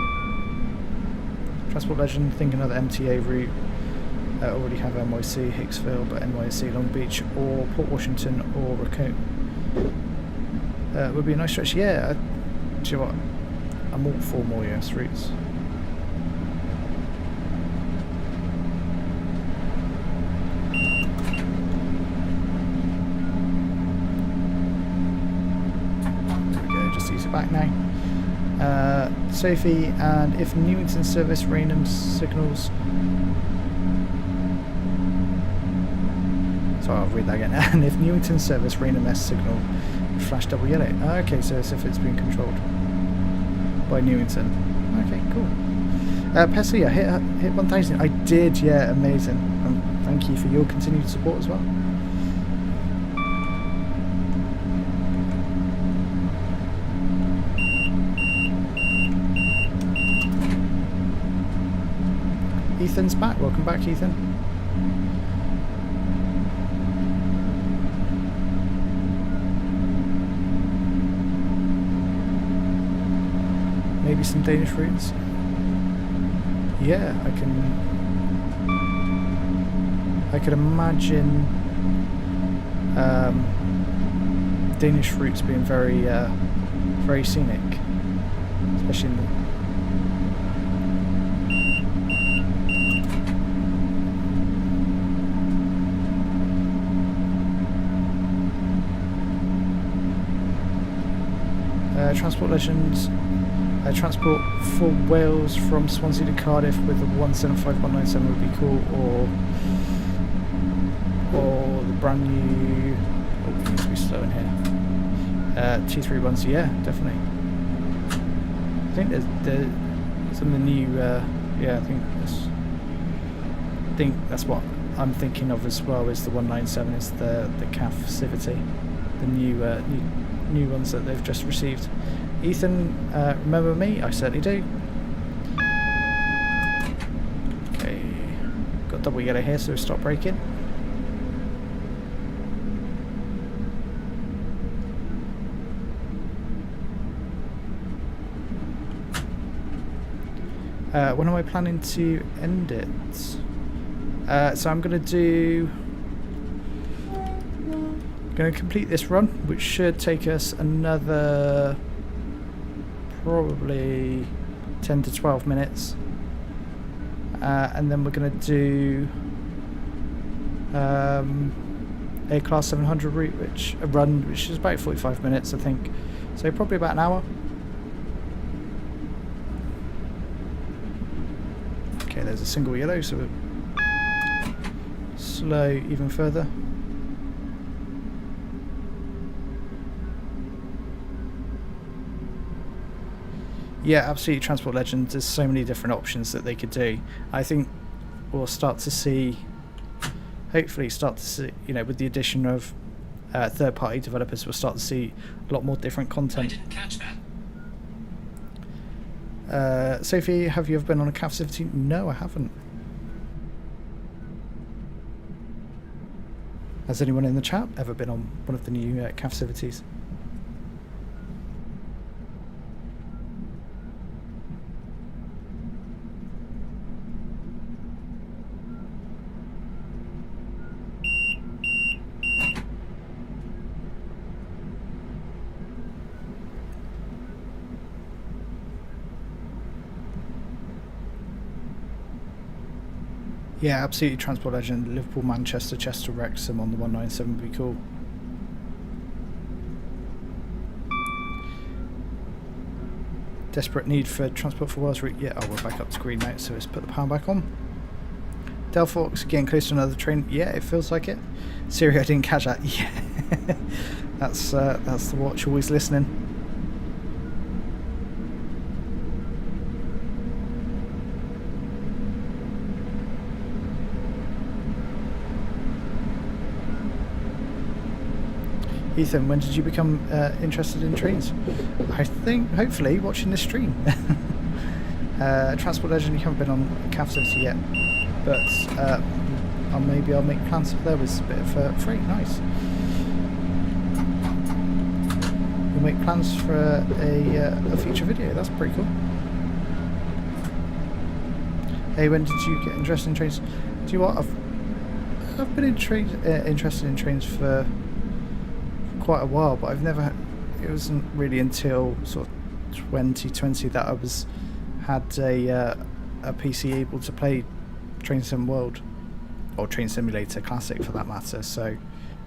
Transport Legend, think another MTA route. Already have NYC, Hicksville, but NYC, Long Beach, or Port Washington, or Raccoon. Would be a nice stretch. Yeah, do you know what? I'm all for more US routes. There we go, just ease it back now. Sophie, and if Newington service random signals. Sorry, I'll read that again. And if Newington service random S signal flash double yellow. Okay, so as if it's been controlled by Newington. Okay, cool. Pessia, hit 1,000. I did, yeah, amazing. Thank you for your continued support as well. Ethan's back. Welcome back, Ethan. Maybe some Danish routes. Yeah, I could imagine Danish routes being very very scenic, especially in the Transport Legends. Transport for Wales from Swansea to Cardiff with the 175197 would be cool, or the brand new. Oh, it needs to be slow in here. T31s, yeah, definitely. I think there's some of the new. Yeah, I think that's what I'm thinking of as well. Is the 197 is the CAF Civity, the new ones that they've just received. Ethan, remember me? I certainly do. Okay, got double yellow here, so stop braking. When am I planning to end it? So I'm going to complete this run, which should take us another probably 10 to 12 minutes, and then we're going to do a Class 700 route, which is about 45 minutes, I think, so probably about an hour. Okay, there's a single yellow, so we'll slow even further. Yeah, absolutely. Transport Legends, there's so many different options that they could do. I think we'll start to see, hopefully with the addition of third-party developers, we'll start to see a lot more different content. I didn't catch that. Sophie, have you ever been on a CAF Civity? No, I haven't. Has anyone in the chat ever been on one of the new CAF facilities? Yeah, absolutely. Transport Legend, Liverpool, Manchester, Chester, Wrexham on the 197 would be cool. Desperate need for transport for Wales route. Yeah, oh, we're back up to green now, so let's put the power back on. Delphox, getting close to another train. Yeah, it feels like it. Siri, I didn't catch that. Yeah, that's the watch, always listening. Ethan, when did you become interested in trains? I think, hopefully, watching this stream. Transport Legend, you haven't been on CAF City yet, but maybe I'll make plans if there was a bit of freight. Nice. We'll make plans for a future video. That's pretty cool. Hey, when did you get interested in trains? Do you know what? I've been interested in trains for quite a while, but I've never. It wasn't really until sort of 2020 that I had a PC able to play Train Sim World or Train Simulator Classic for that matter. So,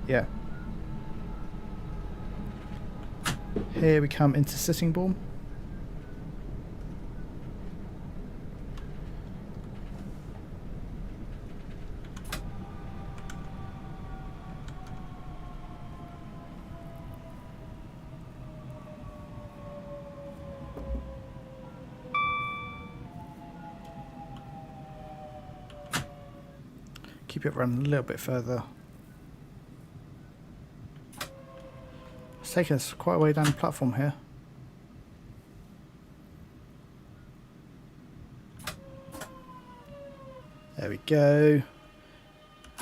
yeah. Here we come into Sittingbourne. Keep it running a little bit further. It's taking us quite a way down the platform here. There we go.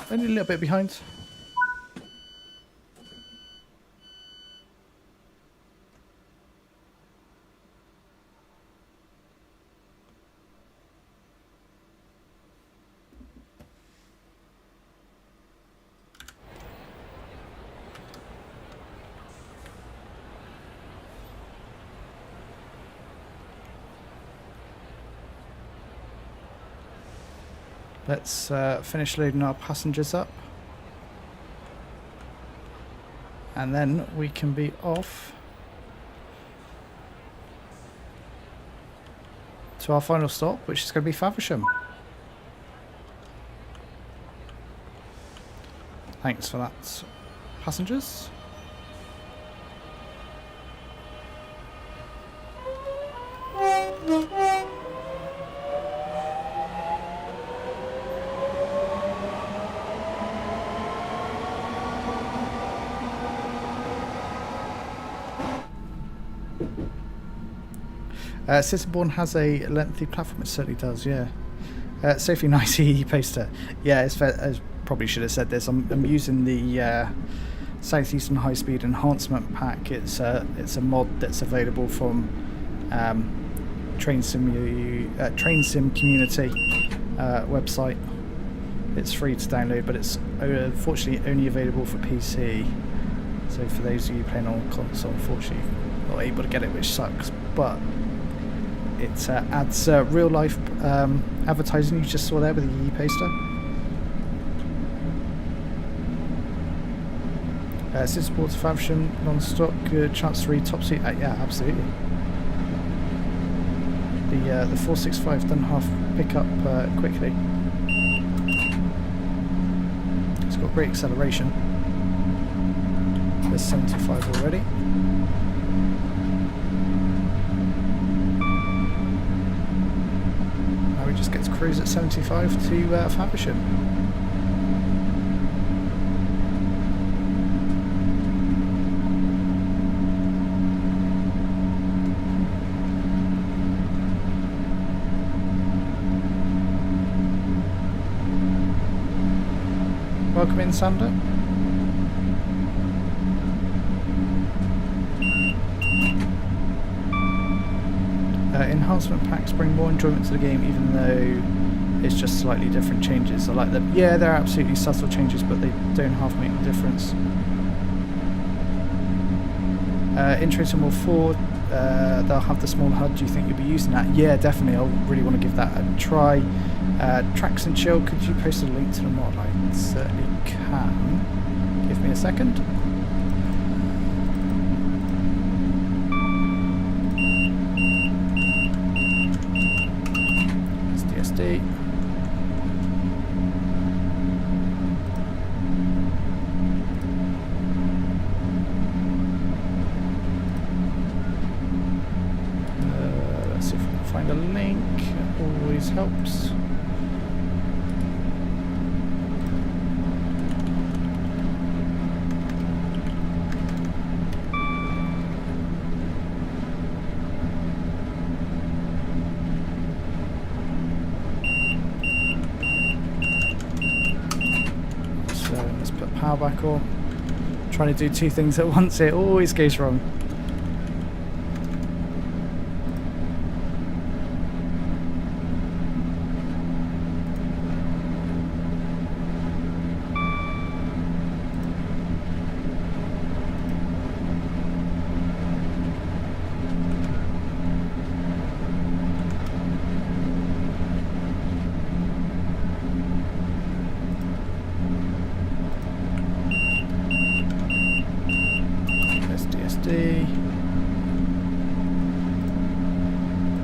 Only a little bit behind. Let's finish loading our passengers up, and then we can be off to our final stop, which is going to be Faversham. Thanks for that, passengers. Sittingbourne has a lengthy platform. It certainly does, yeah. Safely nice EE poster. Yeah, it's fair, I probably should have said this. I'm using the Southeastern High Speed Enhancement Pack. It's a mod that's available from Train Sim Community website. It's free to download, but it's unfortunately only available for PC. So for those of you playing on console, unfortunately not able to get it, which sucks. But it adds real life advertising you just saw there with the EE poster. Sittingbourne to Faversham, non-stop, good chance to read top seat. Yeah, absolutely. The 465 doesn't half pick up quickly. It's got great acceleration. There's 75 already. Now we just get to cruise at 75 to Faversham. Welcome in, Sander. enhancement packs bring more enjoyment to the game, even though it's just slightly different changes. I like them. Yeah, they're absolutely subtle changes, but they don't half make the difference. In Train Sim World 4, they'll have the small HUD. Do you think you'll be using that? Yeah, definitely. I'll really want to give that a try. Tracks and Chill, could you post a link to the mod? I certainly can. Give me a second. It's DSD. Let's see if we can find a link. It always helps. Let's put power back on. Trying to do two things at once, it always goes wrong.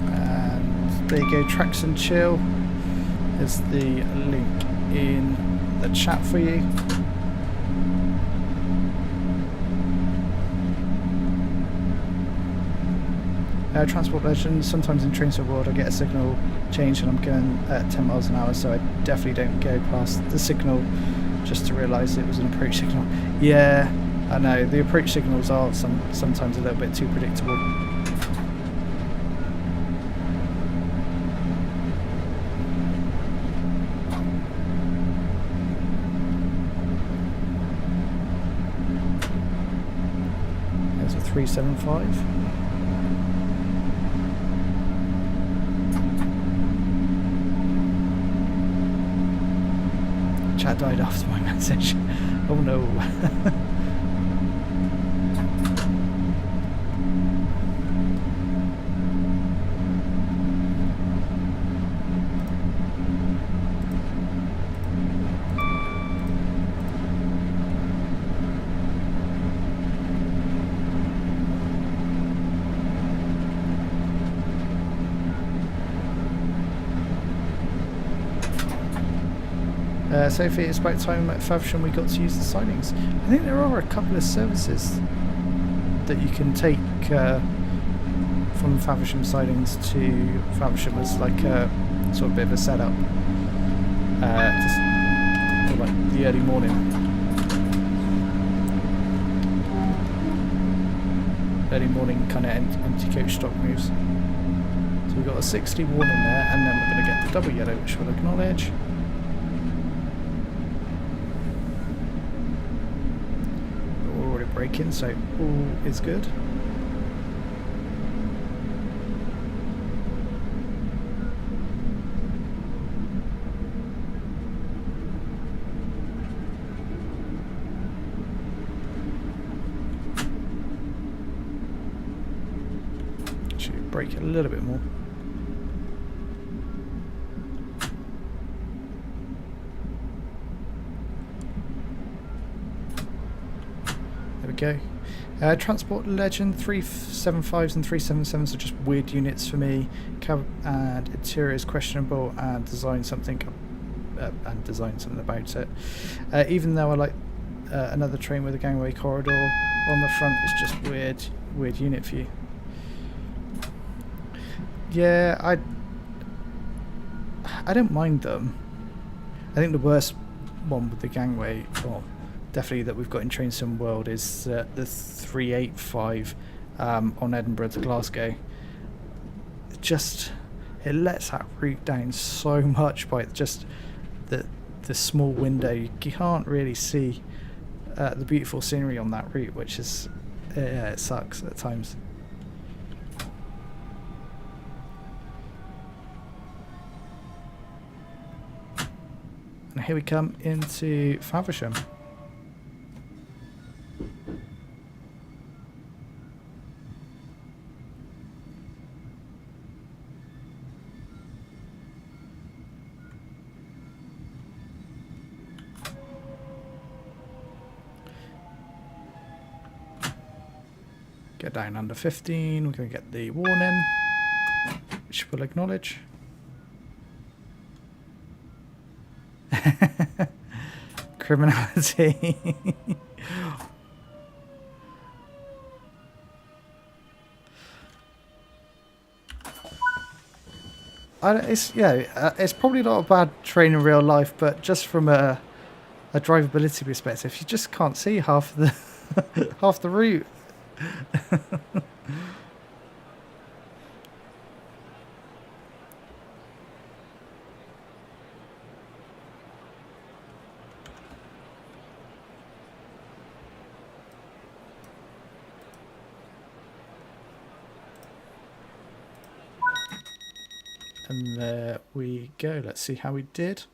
And there you go, Tracks and Chill. There's the link in the chat for you. Transport Legend, sometimes in Train Sim World I get a signal change and I'm going at 10 miles an hour, so I definitely don't go past the signal just to realise it was an approach signal. Yeah, I know, the approach signals are sometimes a little bit too predictable. There's a 375. Chat died after my message. Oh no. Sophie, it's about time at Faversham we got to use the sidings. I think there are a couple of services that you can take from Faversham sidings to Faversham as like a sort of bit of a setup. Just for like the early morning. Early morning kind of empty coach stock moves. So we've got a 60 warning there, and then we're going to get the double yellow, which we'll acknowledge. Braking, so all is good. Should brake it a little bit more. Go. Transport Legend 375s and 377s are just weird units for me. Cab and interior is questionable, and design something about it. Even though I like another train with a gangway corridor on the front, it's just weird unit for you. Yeah, I don't mind them. I think the worst one with the gangway, well, definitely that we've got in Train Sim World, is the 385 on Edinburgh to Glasgow. It lets that route down so much by just the small window. You can't really see the beautiful scenery on that route, which is, yeah, it sucks at times. And here we come into Faversham. Get down under 15. We're going to get the warning, which we'll acknowledge. Criminality. It's probably not a bad train in real life, but just from a drivability perspective, you just can't see half the half the route. And there we go. Let's see how we did.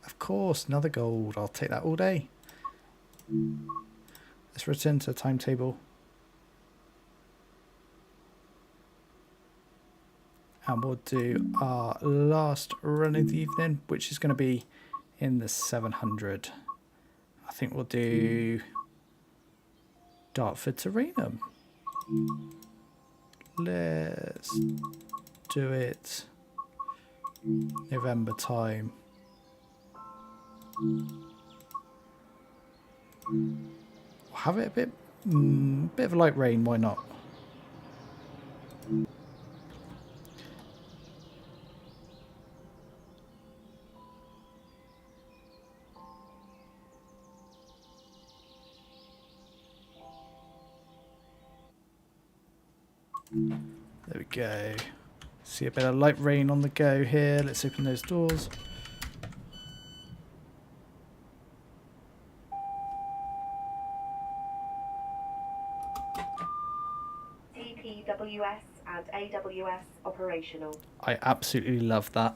Of course, another gold. I'll take that all day. Let's return to the timetable. And we'll do our last run of the evening, which is going to be in the 700. I think we'll do Dartford to Rainham. Let's do it November time. We'll have it a bit of a light rain, why not? There we go. See a bit of light rain on the go here. Let's open those doors. TPWS and AWS operational. I absolutely love that.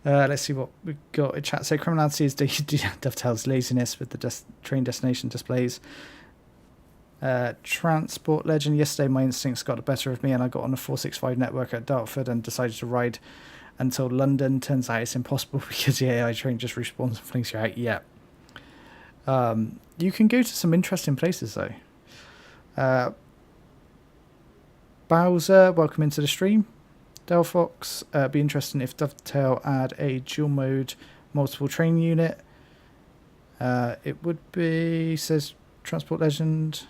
Let's see what we've got in chat. So criminality is dovetails laziness with the train destination displays. Transport legend. Yesterday my instincts got the better of me and I got on a 465 network at Dartford and decided to ride until London. Turns out it's impossible because the AI train just respawns and flings you out. Yeah. You can go to some interesting places though. Bowser, welcome into the stream. Delphox, be interesting if Dovetail add a dual mode multiple train unit. It would be, says Transport Legend.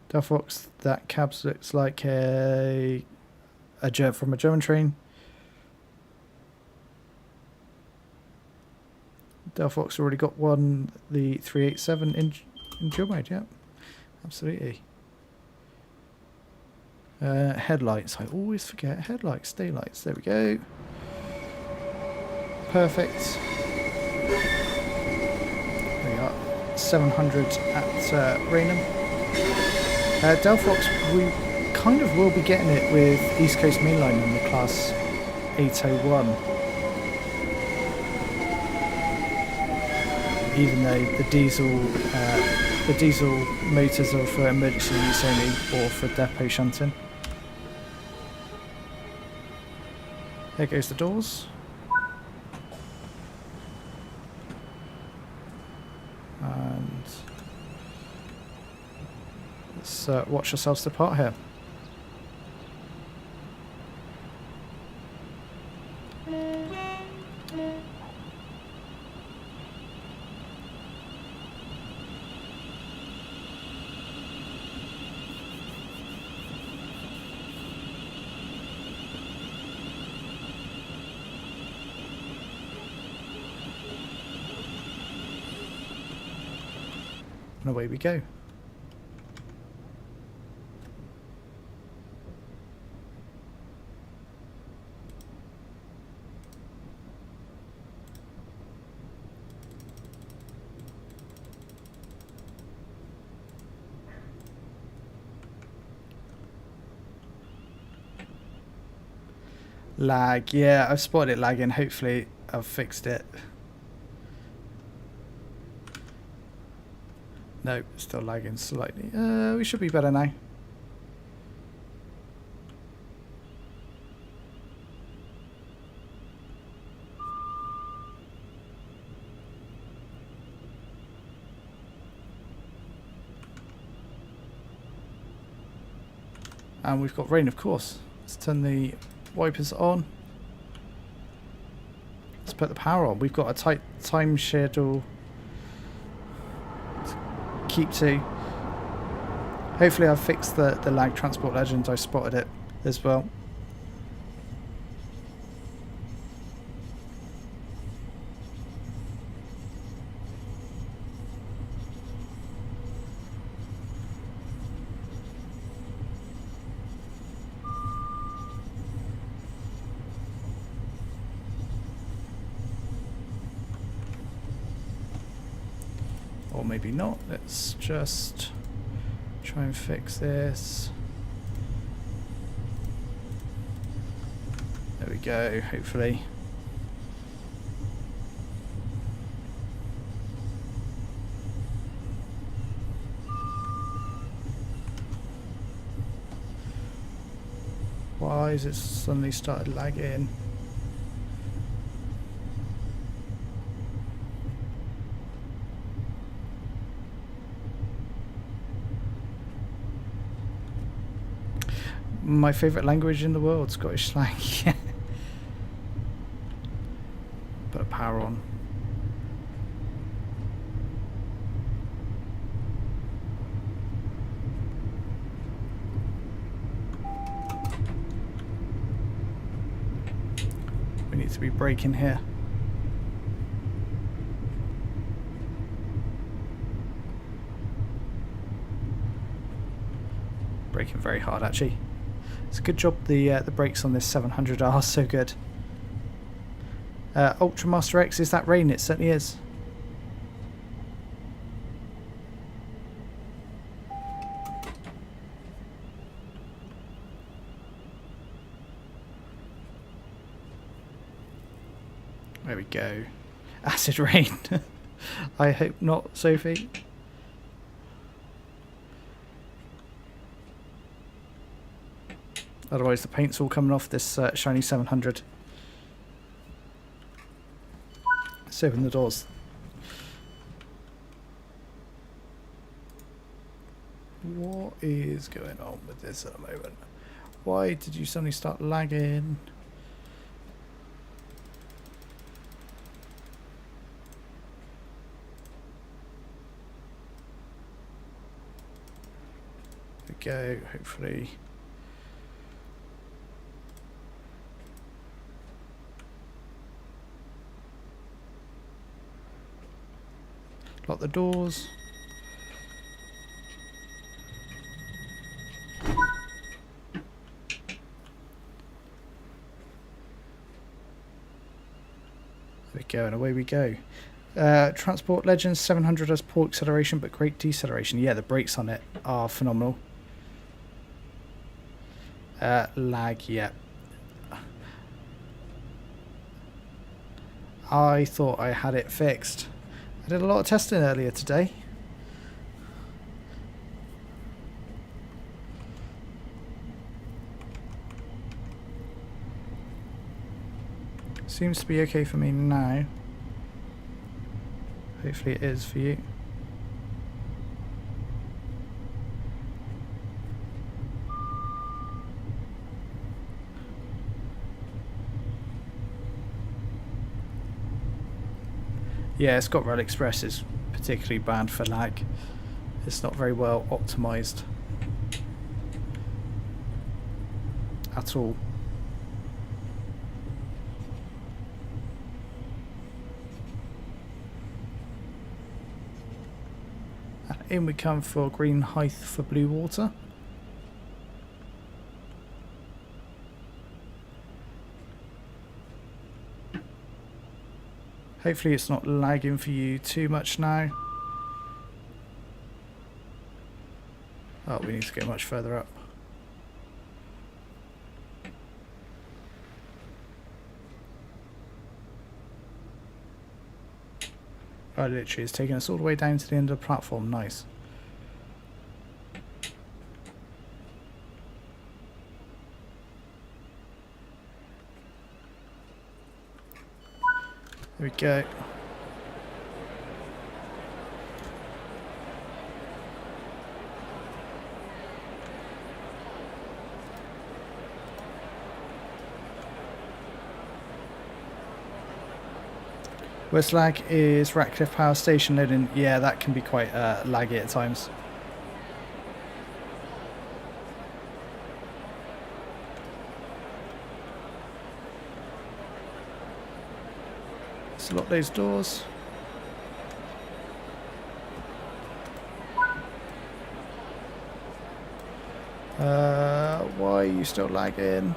Delphox, that cabs looks like from a German train. Delphox already got one, the 387 in dual mode, yeah, absolutely. Headlights, I always forget headlights, daylights, there we go. Perfect. There we are, 700 at Rainham. Delphox, we kind of will be getting it with East Coast Mainline in the class 801. Even though the diesel motors are for emergency use only or for depot shunting. There goes the doors. And let's watch ourselves depart here. And away we go. Lag, yeah, I've spotted it lagging. Hopefully I've fixed it. No, still lagging slightly. We should be better now. And we've got rain, of course. Let's turn the wipers on. Let's put the power on. We've got a tight time schedule to keep to. Hopefully I've fixed the lag. Transport Legends, I spotted it as well. Or maybe not. Let's just try and fix this. There we go, hopefully. Why is it suddenly started lagging? My favourite language in the world, Scottish slang. Yeah. Put power on. We need to be braking here. Braking very hard, actually. It's a good job the brakes on this 700 are so good. Ultra Master X, is that rain? It certainly is. There we go. Acid rain. I hope not, Sophie. Otherwise the paint's all coming off this shiny 700. Let's open the doors. What is going on with this at the moment? Why did you suddenly start lagging? There we go, hopefully. Lock the doors. There we go, and away we go. Transport Legends 700 has poor acceleration but great deceleration. Yeah, the brakes on it are phenomenal. Lag, yeah. I thought I had it fixed. I did a lot of testing earlier today. Seems to be okay for me now. Hopefully it is for you. Yeah, ScotRail Express is particularly bad for lag. It's not very well optimized at all. And in we come for green height for blue water. Hopefully it's not lagging for you too much now. Oh, we need to go much further up. Quite literally, it's taking us all the way down to the end of the platform. Nice. There we go. Worst lag is Ratcliffe Power Station loading. Yeah, that can be quite laggy at times. Let's lock those doors. Why are you still lagging?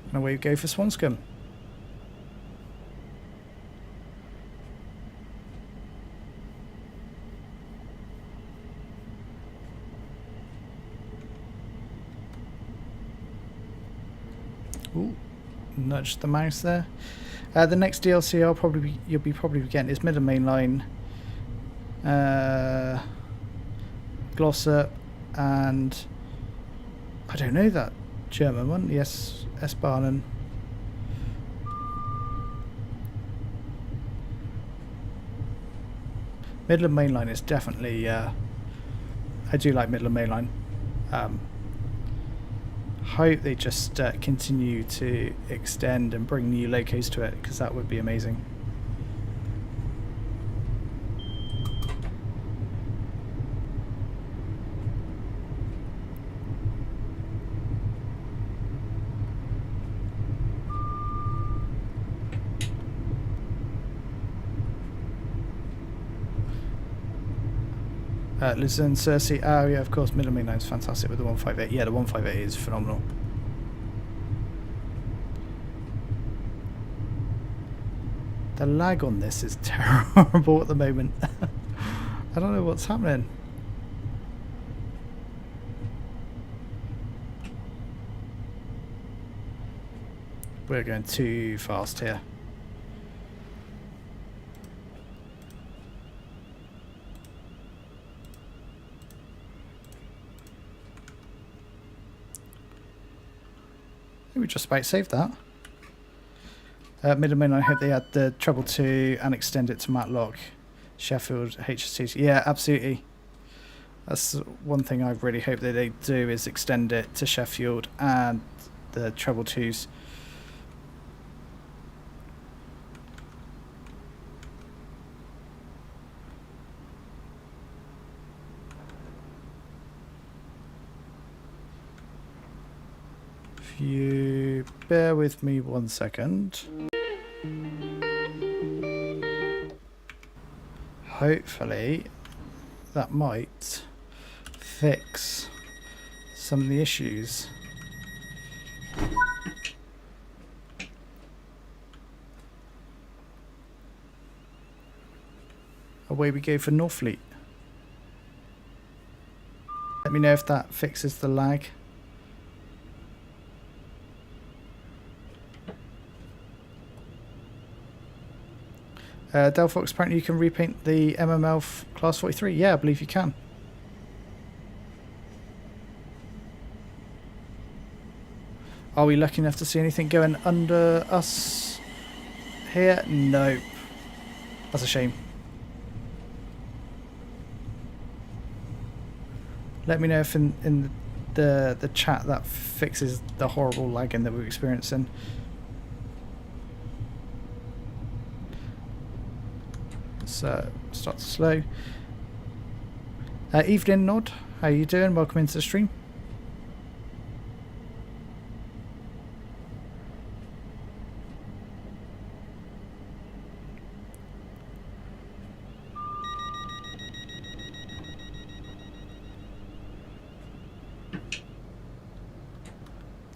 And away we go for Swanscombe. Ooh, nudged the mouse there. The next DLC you'll be probably getting is Middle Main Line, Glossop, and I don't know that German one. Yes, S-Bahnen. Midland Main Line is definitely. I do like Midland Main Line. Hope they just continue to extend and bring new locos to it, because that would be amazing. Luzern, Cersei, oh yeah, of course, Middle Main Line is fantastic with the 158. Yeah, the 158 is phenomenal. The lag on this is terrible at the moment. I don't know what's happening. We're going too fast here. We just about saved that. Middleman, I hope they add the treble 2 and extend it to Matlock, Sheffield, HST. Yeah, absolutely. That's one thing I really hope that they do, is extend it to Sheffield and the treble 2s. If you bear with me 1 second. Hopefully that might fix some of the issues. Away we go for Northfleet. Let me know if that fixes the lag. Delphox, apparently you can repaint the MML Class 43. Yeah, I believe you can. Are we lucky enough to see anything going under us here? Nope. That's a shame. Let me know if in the chat that fixes the horrible lagging that we're experiencing. Start to slow. Evening, Nod. How you doing? Welcome into the stream.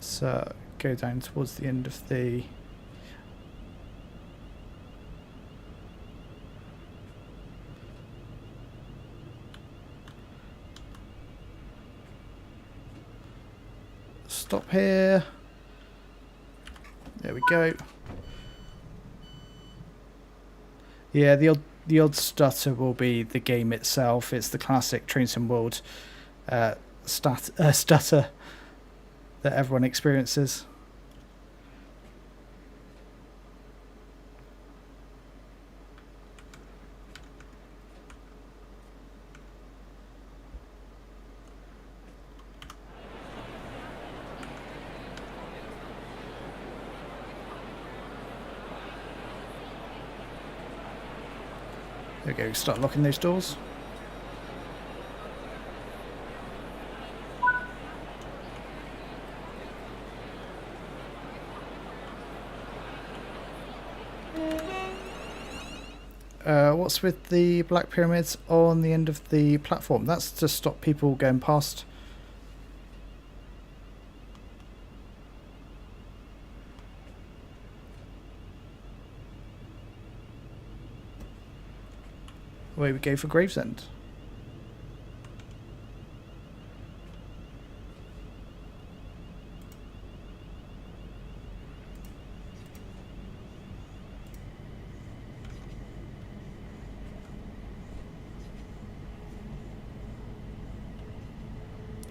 So go down towards the end of the... Stop here. There we go. Yeah, the odd stutter will be the game itself. It's the classic Train Sim World stutter that everyone experiences. There we go, start locking those doors. What's with the black pyramids on the end of the platform? That's to stop people going past. Away we go for Gravesend.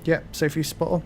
Yep, safety spot on.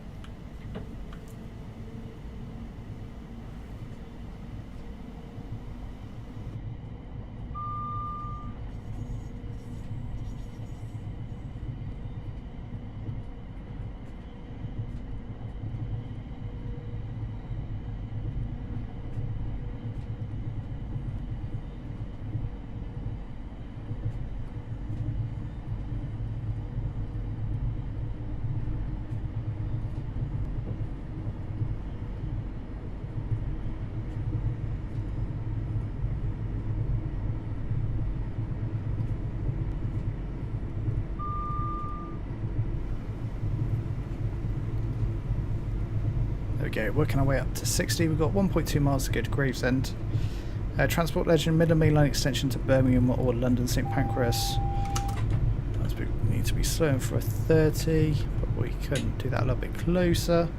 There we go, working our way up to 60. We've got 1.2 miles to go to Gravesend. Transport Legend, Middle Main Line extension to Birmingham or London St Pancras. We need to be slowing for a 30, but we couldn't do that a little bit closer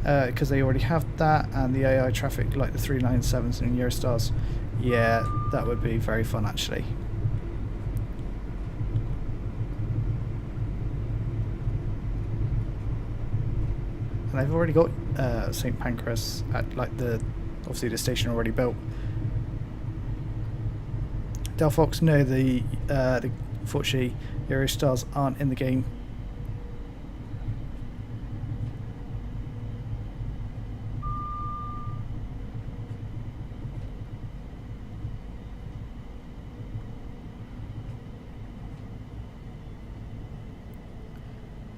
because they already have that, and the AI traffic like the 397s and Eurostars. Yeah, that would be very fun actually. And they've already got St Pancras at like obviously the station already built. Delphox, no, the unfortunately Eurostars aren't in the game.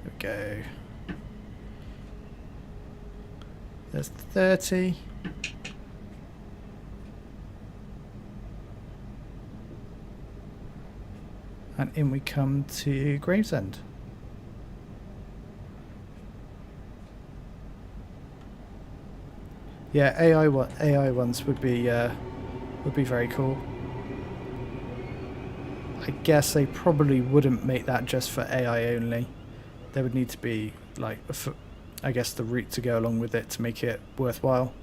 There we go. There's 30. And in we come to Gravesend. Yeah, AI ones would be very cool. I guess they probably wouldn't make that just for AI only. There would need to be like I guess the route to go along with it to make it worthwhile.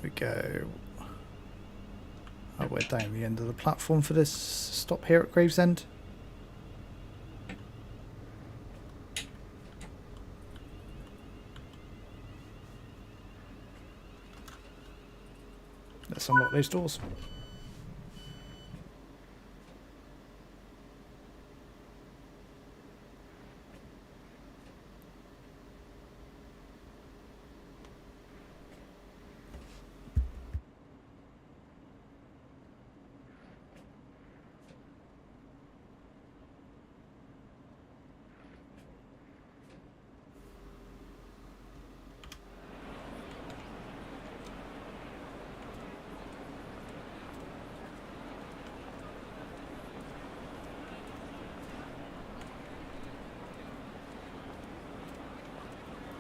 There we go. Oh, we're down the end of the platform for this stop here at Gravesend. Let's unlock those doors.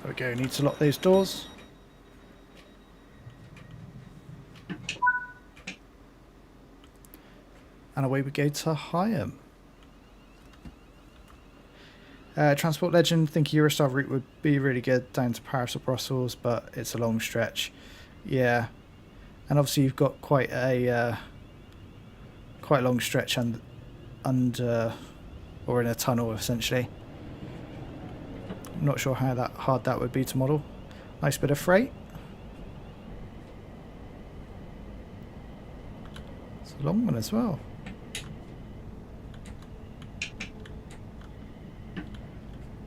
There we go, need to lock those doors. And away we go to Higham. Transport Legend, think Eurostar route would be really good down to Paris or Brussels, but it's a long stretch. Yeah, and obviously you've got quite a long stretch under or in a tunnel essentially. I'm not sure how hard that would be to model. Nice bit of freight. It's a long one as well.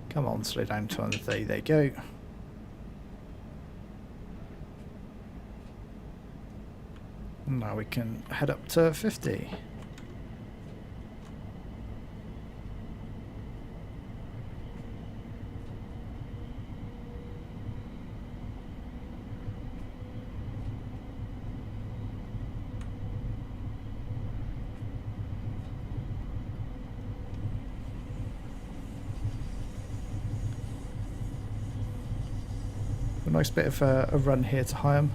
Come on, slow down to 230, there you go. Now we can head up to 50. A nice bit of a run here to Higham.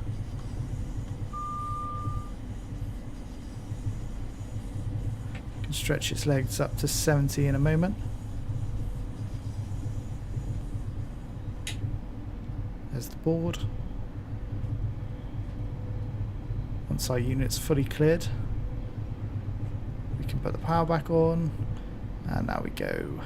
Can stretch its legs up to 70 in a moment. There's the board. Once our unit's fully cleared, we can put the power back on, and now we go.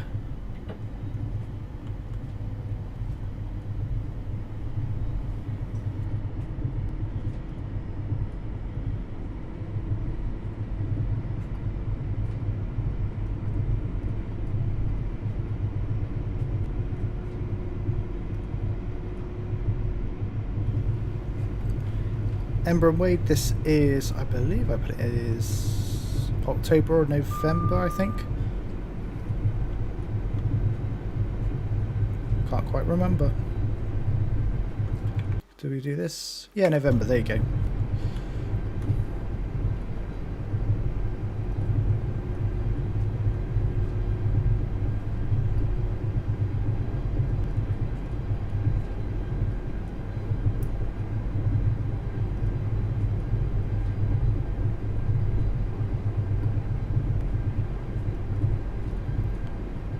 Ember and Wade, this is, I believe I put it is October or November, I think. Can't quite remember. Do we do this? Yeah, November, there you go.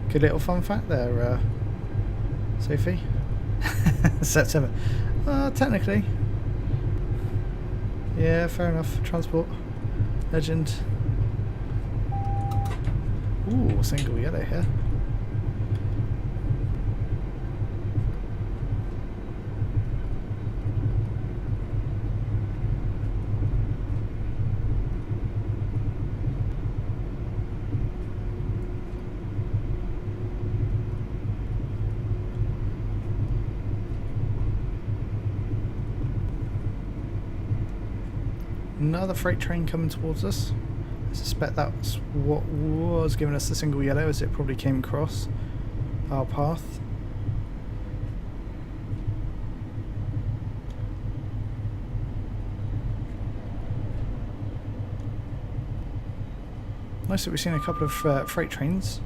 Good little fun fact there, Sophie. September. Technically. Yeah, fair enough. Transport. Legend. Ooh, single yellow here. Another freight train coming towards us. I suspect that's what was giving us the single yellow, as it probably came across our path. Nice that we've seen a couple of freight trains.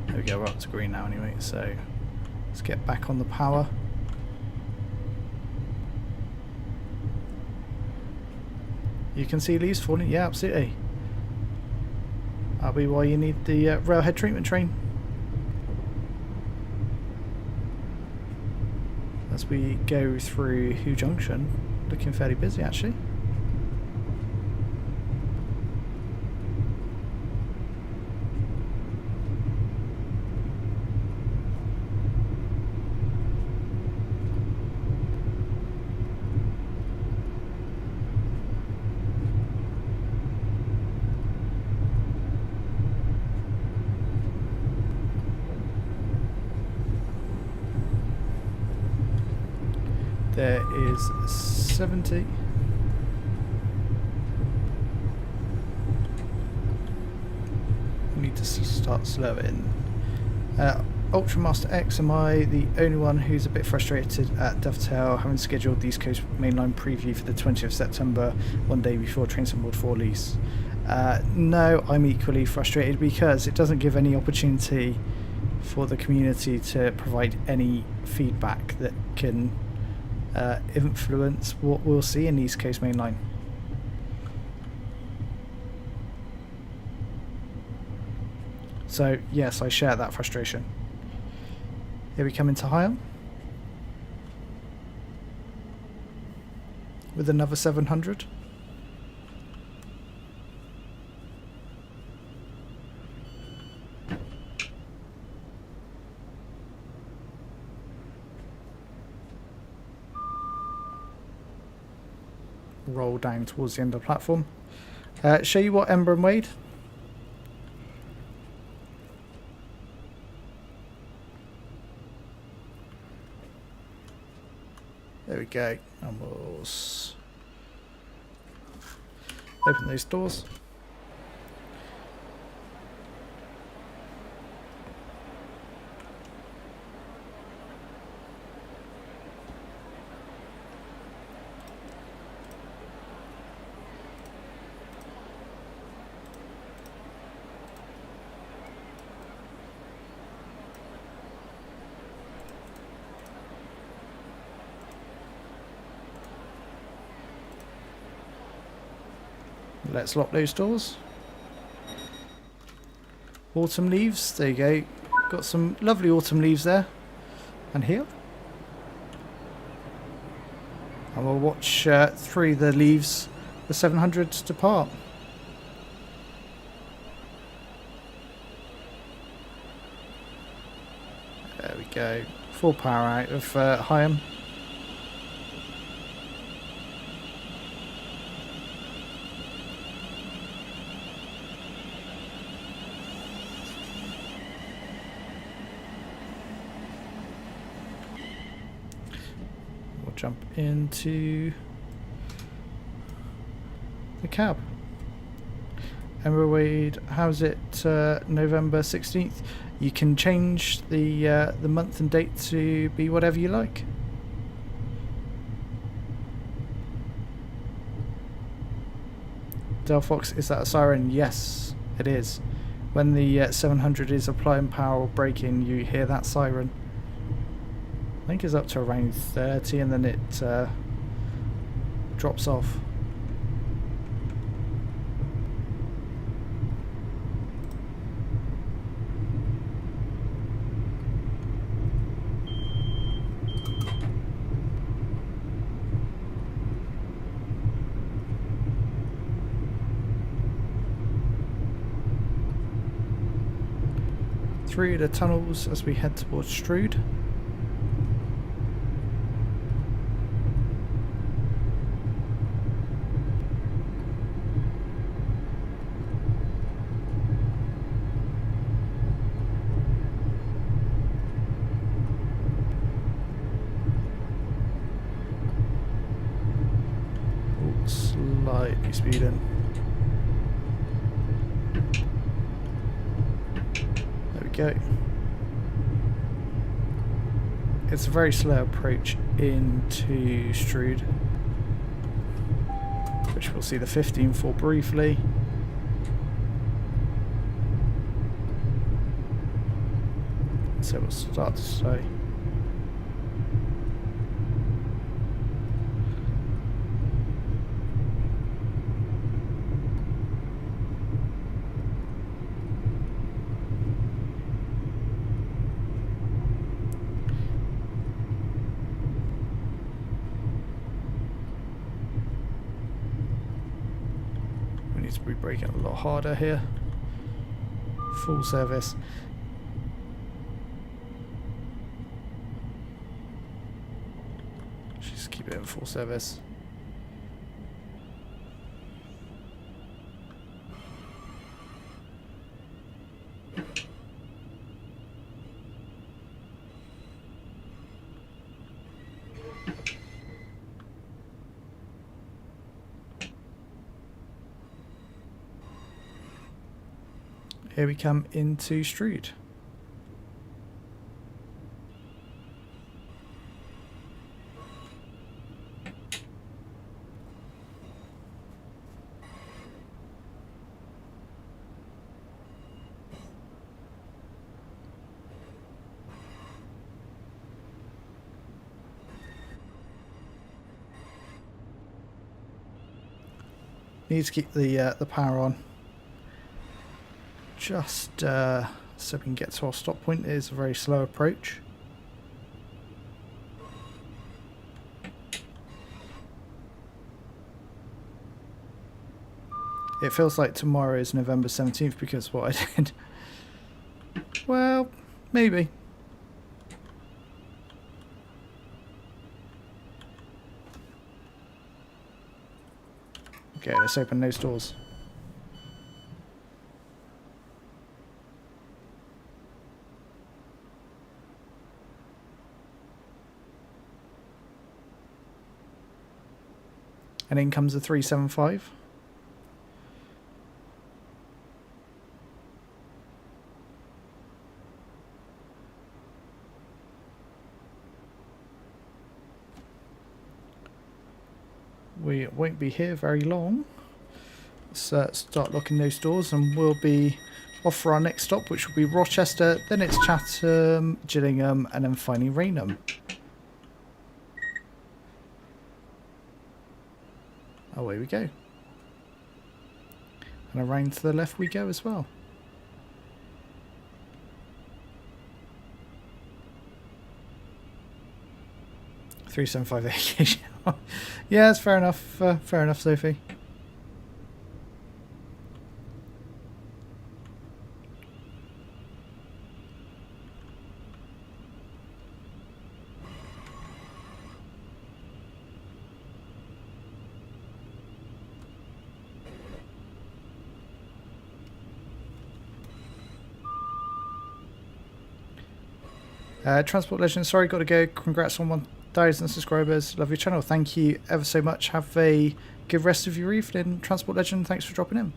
There we go, we're up to green now anyway, so let's get back on the power. You can see leaves falling, yeah, absolutely. That'll be why you need the railhead treatment train. As we go through Hoo Junction, looking fairly busy actually. There is 70. We need to start slowing. Ultramaster X, am I the only one who's a bit frustrated at Dovetail having scheduled the East Coast Mainline preview for the 20th of September, one day before Trains on Board 4 release? No, I'm equally frustrated because it doesn't give any opportunity for the community to provide any feedback that can influence what we'll see in East Coast Main Line. So yes, I share that frustration. Here we come into Higham with another 700. Roll down towards the end of the platform. Show you what Ember and Wade. There we go, and we'll open those doors. Let's lock those doors. Autumn leaves, there you go. Got some lovely autumn leaves there. And here. And we'll watch through the leaves, the 700s depart. There we go. Full power out of Higham. Jump into the cab. Ember Wade, how's it November 16th? You can change the month and date to be whatever you like. Del Fox, is that a siren? Yes, it is. When the 700 is applying power or braking, you hear that siren. I think it's up to around 30 and then it drops off. Through the tunnels as we head towards Strood. Slightly speeding. There we go. It's a very slow approach into Strood, which we'll see the 15 for briefly. So we'll start to slow. To be braking a lot harder here. Full service. Just keep it in full service. Here we come into Strood. need to keep the power on. Just so we can get to our stop point. It is a very slow approach. It feels like tomorrow is November 17th because what I did. Well, maybe. Okay, let's open those doors. And in comes the 375. We won't be here very long. Let's start locking those doors and we'll be off for our next stop, which will be Rochester, then it's Chatham, Gillingham, and then finally Raynham. Away we go. And around to the left we go as well. $375. Yeah, that's fair enough. Fair enough, Sophie. Transport Legend, sorry, got to go. Congrats on 1,000 subscribers. Love your channel. Thank you ever so much. Have a good rest of your evening. Transport Legend, thanks for dropping in.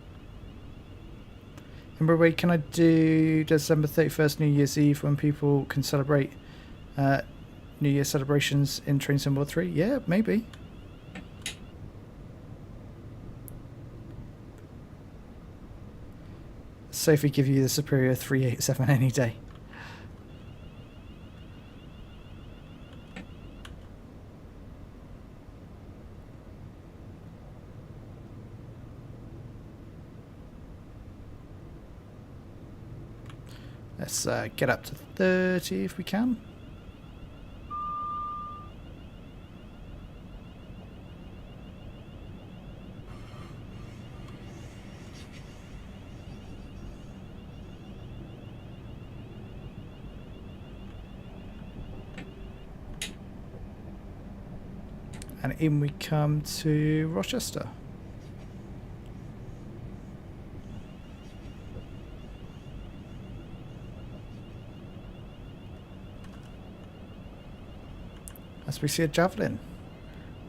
Remember, can I do December 31st, New Year's Eve, when people can celebrate New Year celebrations in Train Sim World 3? Yeah, maybe. Sophie give you the superior 387 any day. Let's get up to 30 if we can. And in we come to Rochester. As we see a javelin.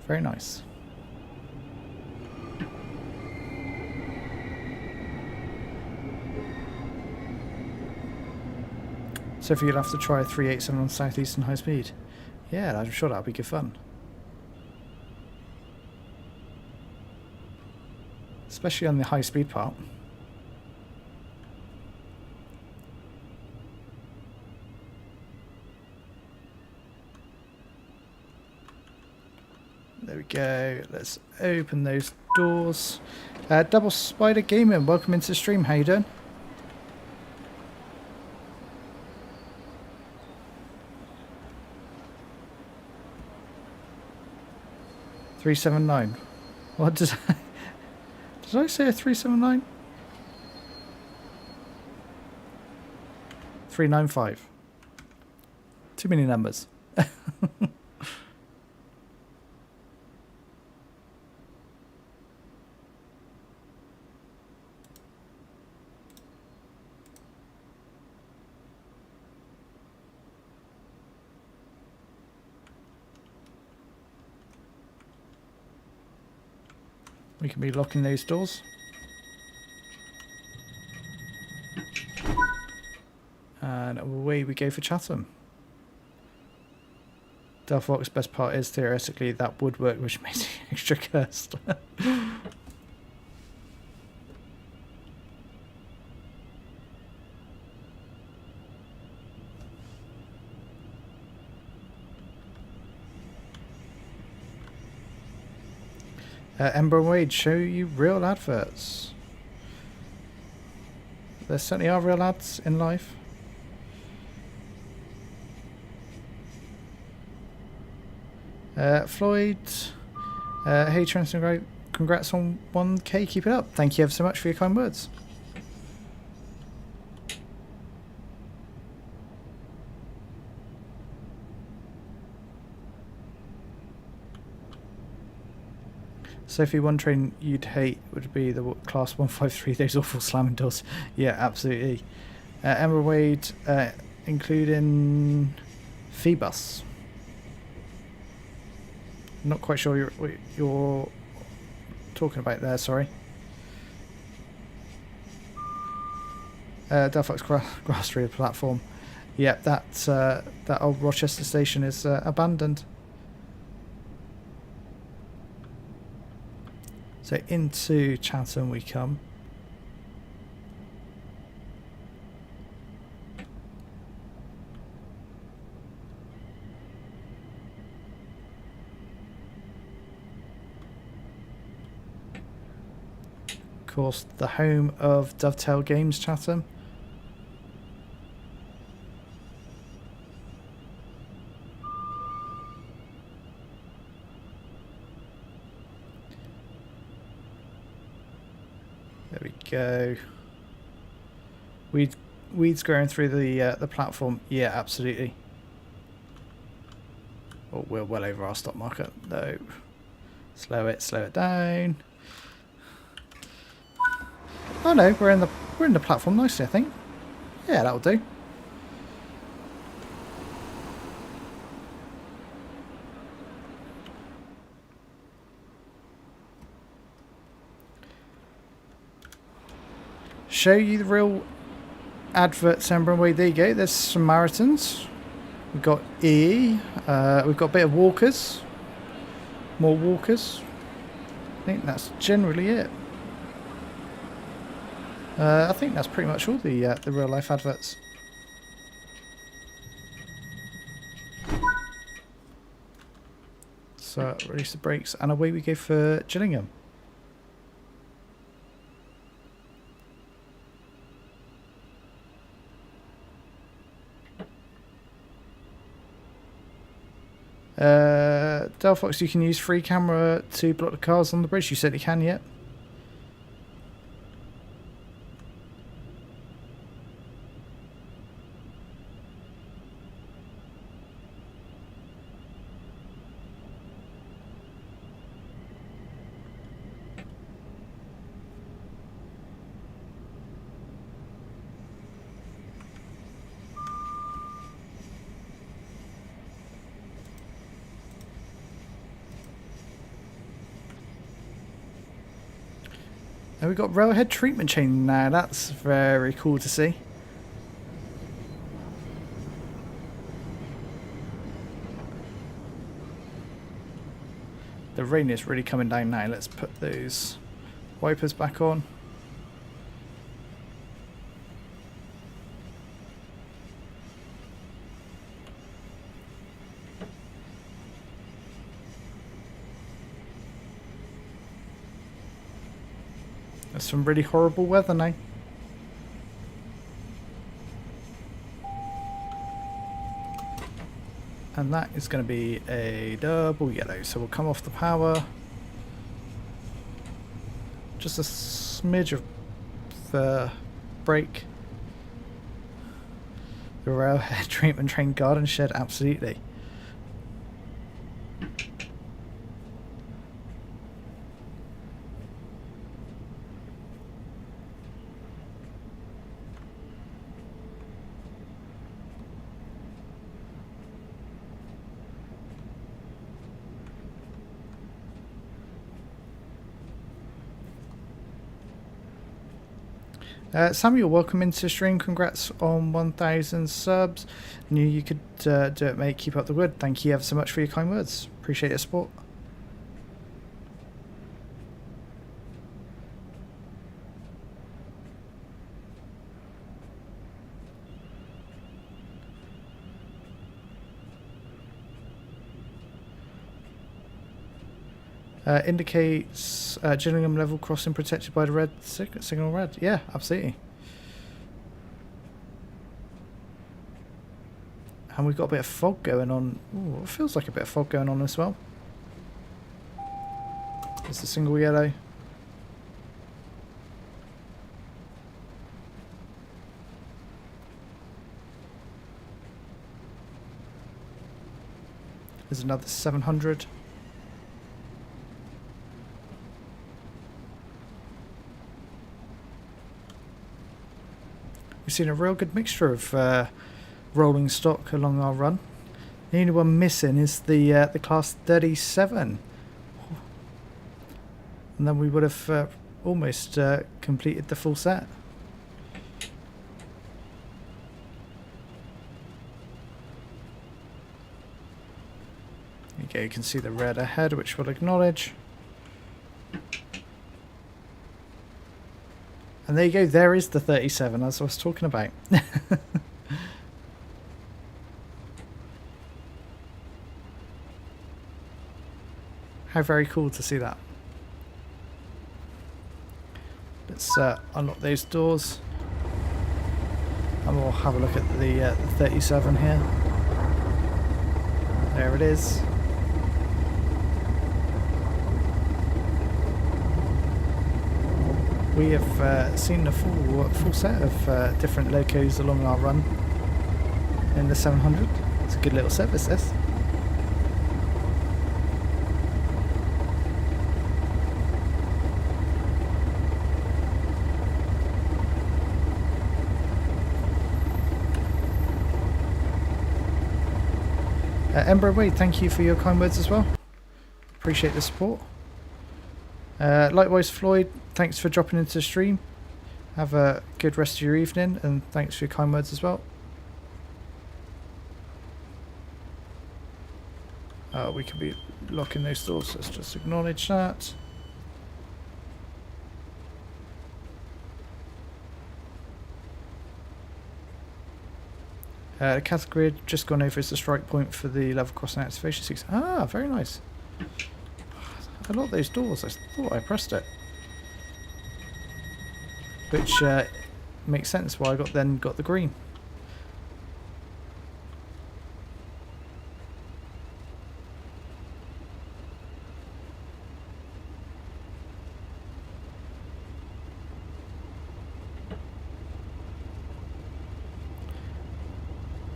Very nice. So if you'd have to try a 387 on Southeastern High Speed. Yeah, I'm sure that'll be good fun. Especially on the high speed part. There we go. Let's open those doors. Double Spider Gaming, welcome into the stream. How you doing? $379. What does I... Did I say a 379? 395. Too many numbers. We can be locking those doors. And away we go for Chatham. Delphox, best part is theoretically that woodwork, which makes it extra cursed. Ember and Wade show you real adverts. There certainly are real ads in life. Floyd, hey Trenton, congrats on 1k, keep it up. Thank you ever so much for your kind words. Sophie, one train you'd hate would be the class 153, those awful slamming doors. Yeah, absolutely. Emma Wade, including Phoebus. Not quite sure what you're talking about there, sorry. Delphox Grass Street platform. Yep, that old Rochester station is abandoned. So into Chatham we come. Of course, the home of Dovetail Games, Chatham. There we go. Weeds growing through the platform. Yeah, absolutely. Oh, we're well over our stop marker. No. Slow it down. Oh no, we're in the platform nicely, I think. Yeah, that'll do. Show you the real adverts, Ember and Wade. There you go. There's Samaritans. We've got E. We've got a bit of walkers. More walkers. I think that's generally it. I think that's pretty much all the real life adverts. So release the brakes and away we go for Gillingham. Delphox, you can use free camera to block the cars on the bridge. You certainly can, yet. And we've got railhead treatment chain now. That's very cool to see. The rain is really coming down now. Let's put those wipers back on. That's some really horrible weather now. And that is going to be a double yellow. So we'll come off the power. Just a smidge of the brake. The railhead treatment train garden shed, absolutely. Samuel, welcome into the stream. Congrats on 1,000 subs. Knew you could do it, mate. Keep up the good. Thank you ever so much for your kind words. Appreciate your support. Indicates Gillingham level crossing protected by the red signal red. Yeah, absolutely. And we've got a bit of fog going on. Ooh, it feels like a bit of fog going on as well. There's the single yellow. There's another 700. We've seen a real good mixture of rolling stock along our run. The only one missing is the class 37, and then we would have almost completed the full set. There you go, you can see the red ahead, which we'll acknowledge. And there you go, there is the 37 as I was talking about. How very cool to see that. Let's unlock those doors. And we'll have a look at the 37 here. There it is. We have seen the full set of different locos along our run in the 700. It's a good little service, this. Ember Wade, thank you for your kind words as well. Appreciate the support. Likewise, Floyd, thanks for dropping into the stream. Have a good rest of your evening, and thanks for your kind words as well. We could be locking those doors, let's just acknowledge that. The category just gone over as the strike point for the level crossing activation 6. Ah, very nice. I locked those doors, I thought I pressed it. Which makes sense why I then got the green.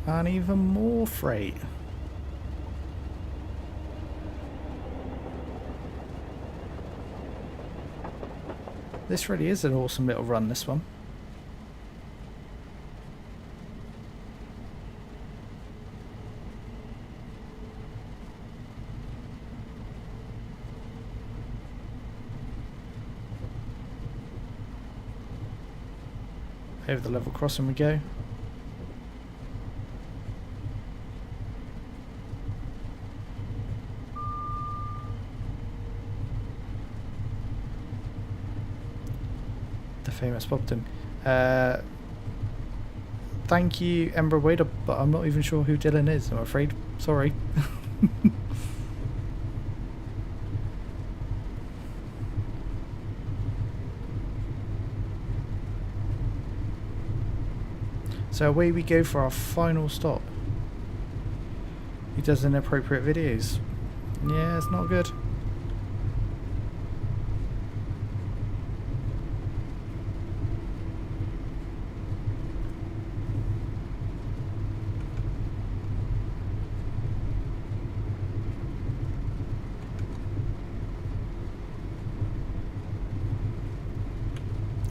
And even more freight. This really is an awesome little run, this one. Over the level crossing we go. Famous Bobton. Thank you, Ember Wade, but I'm not even sure who Dylan is, I'm afraid. Sorry. So away we go for our final stop. He does inappropriate videos. Yeah, it's not good.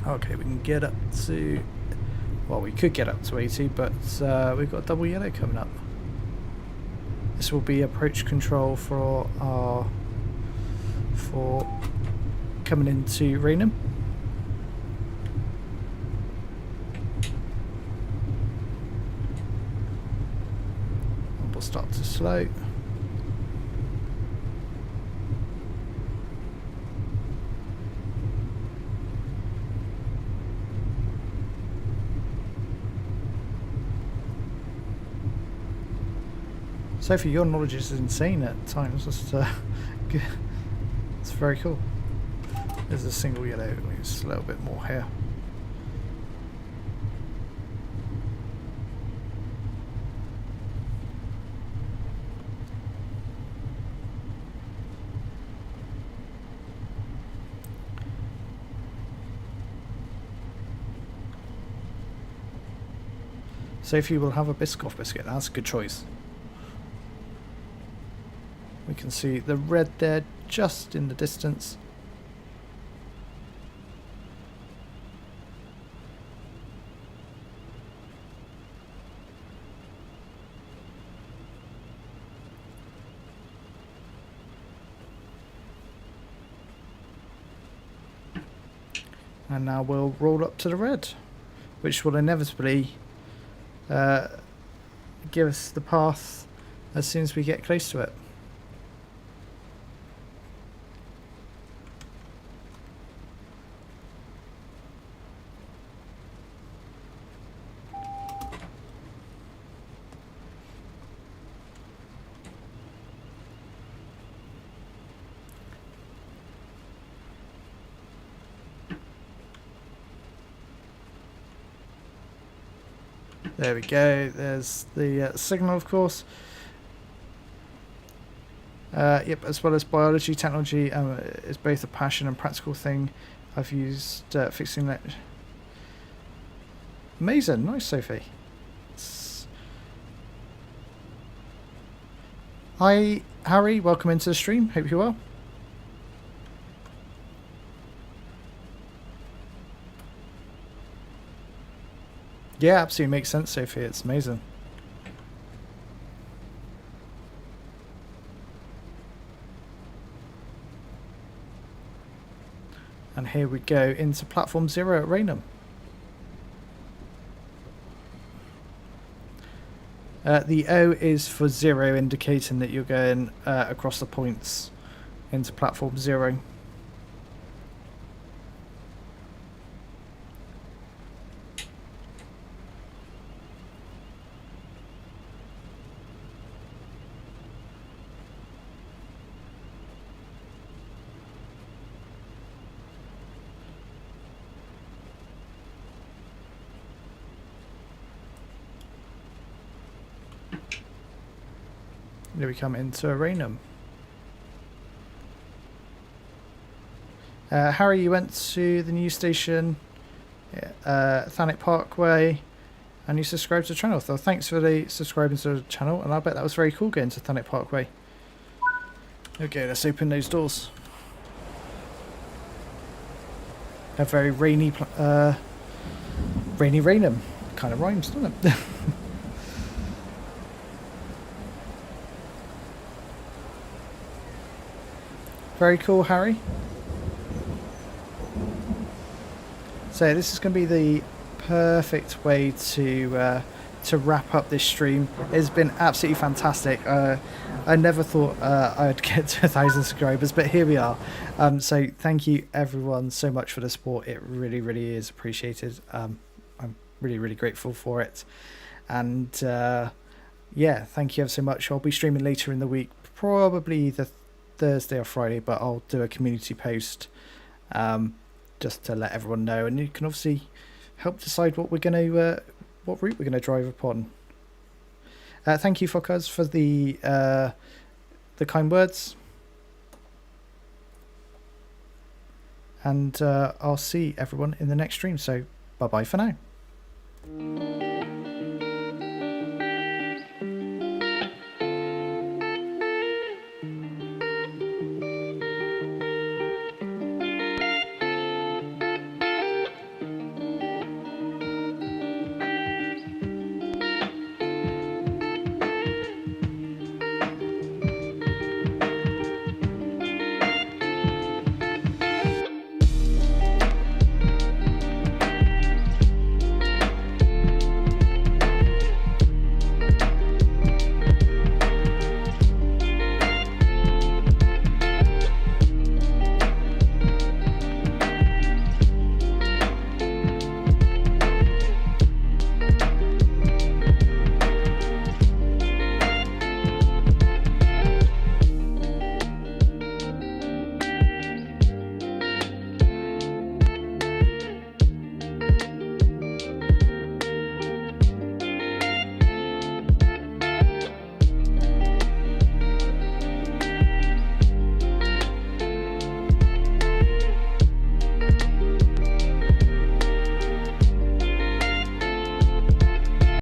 Okay, we can get up to, well, we could get up to 80, but we've got a double yellow coming up. This will be approach control for coming into Raynham. And we'll start to slow. Sophie, your knowledge is insane at times. It's very cool. There's a single yellow, it's a little bit more here. Sophie will have a Biscoff biscuit. That's a good choice. We can see the red there just in the distance. And now we'll roll up to the red, which will inevitably give us the path as soon as we get close to it. There we go, there's the signal, of course. Yep, as well as biology, technology is both a passion and practical thing. I've used fixing that. Amazing, nice, Sophie. Hi, Harry, welcome into the stream, hope you're well. Yeah, absolutely makes sense, Sophie. It's amazing. And here we go into platform 0 at Raynham. The O is for 0, indicating that you're going across the points into platform 0. Here we come into Raynham. Harry, you went to the news station, Thanet Parkway, and you subscribed to the channel. So thanks for the subscribing to the channel, and I bet that was very cool getting to Thanet Parkway. Okay, let's open those doors. A very rainy, rainy Raynham. Kind of rhymes, doesn't it? Very cool, Harry. So this is going to be the perfect way to wrap up this stream. It's been absolutely fantastic. I never thought I'd get to 1,000 subscribers, but here we are. So thank you everyone so much for the support. It really, really is appreciated. I'm really, really grateful for it. And yeah, thank you ever so much. I'll be streaming later in the week, probably the Thursday or Friday, but I'll do a community post just to let everyone know, and you can obviously help decide what we're going to what route we're going to drive upon. Thank you, Focus, for the kind words, and I'll see everyone in the next stream. So bye bye for now.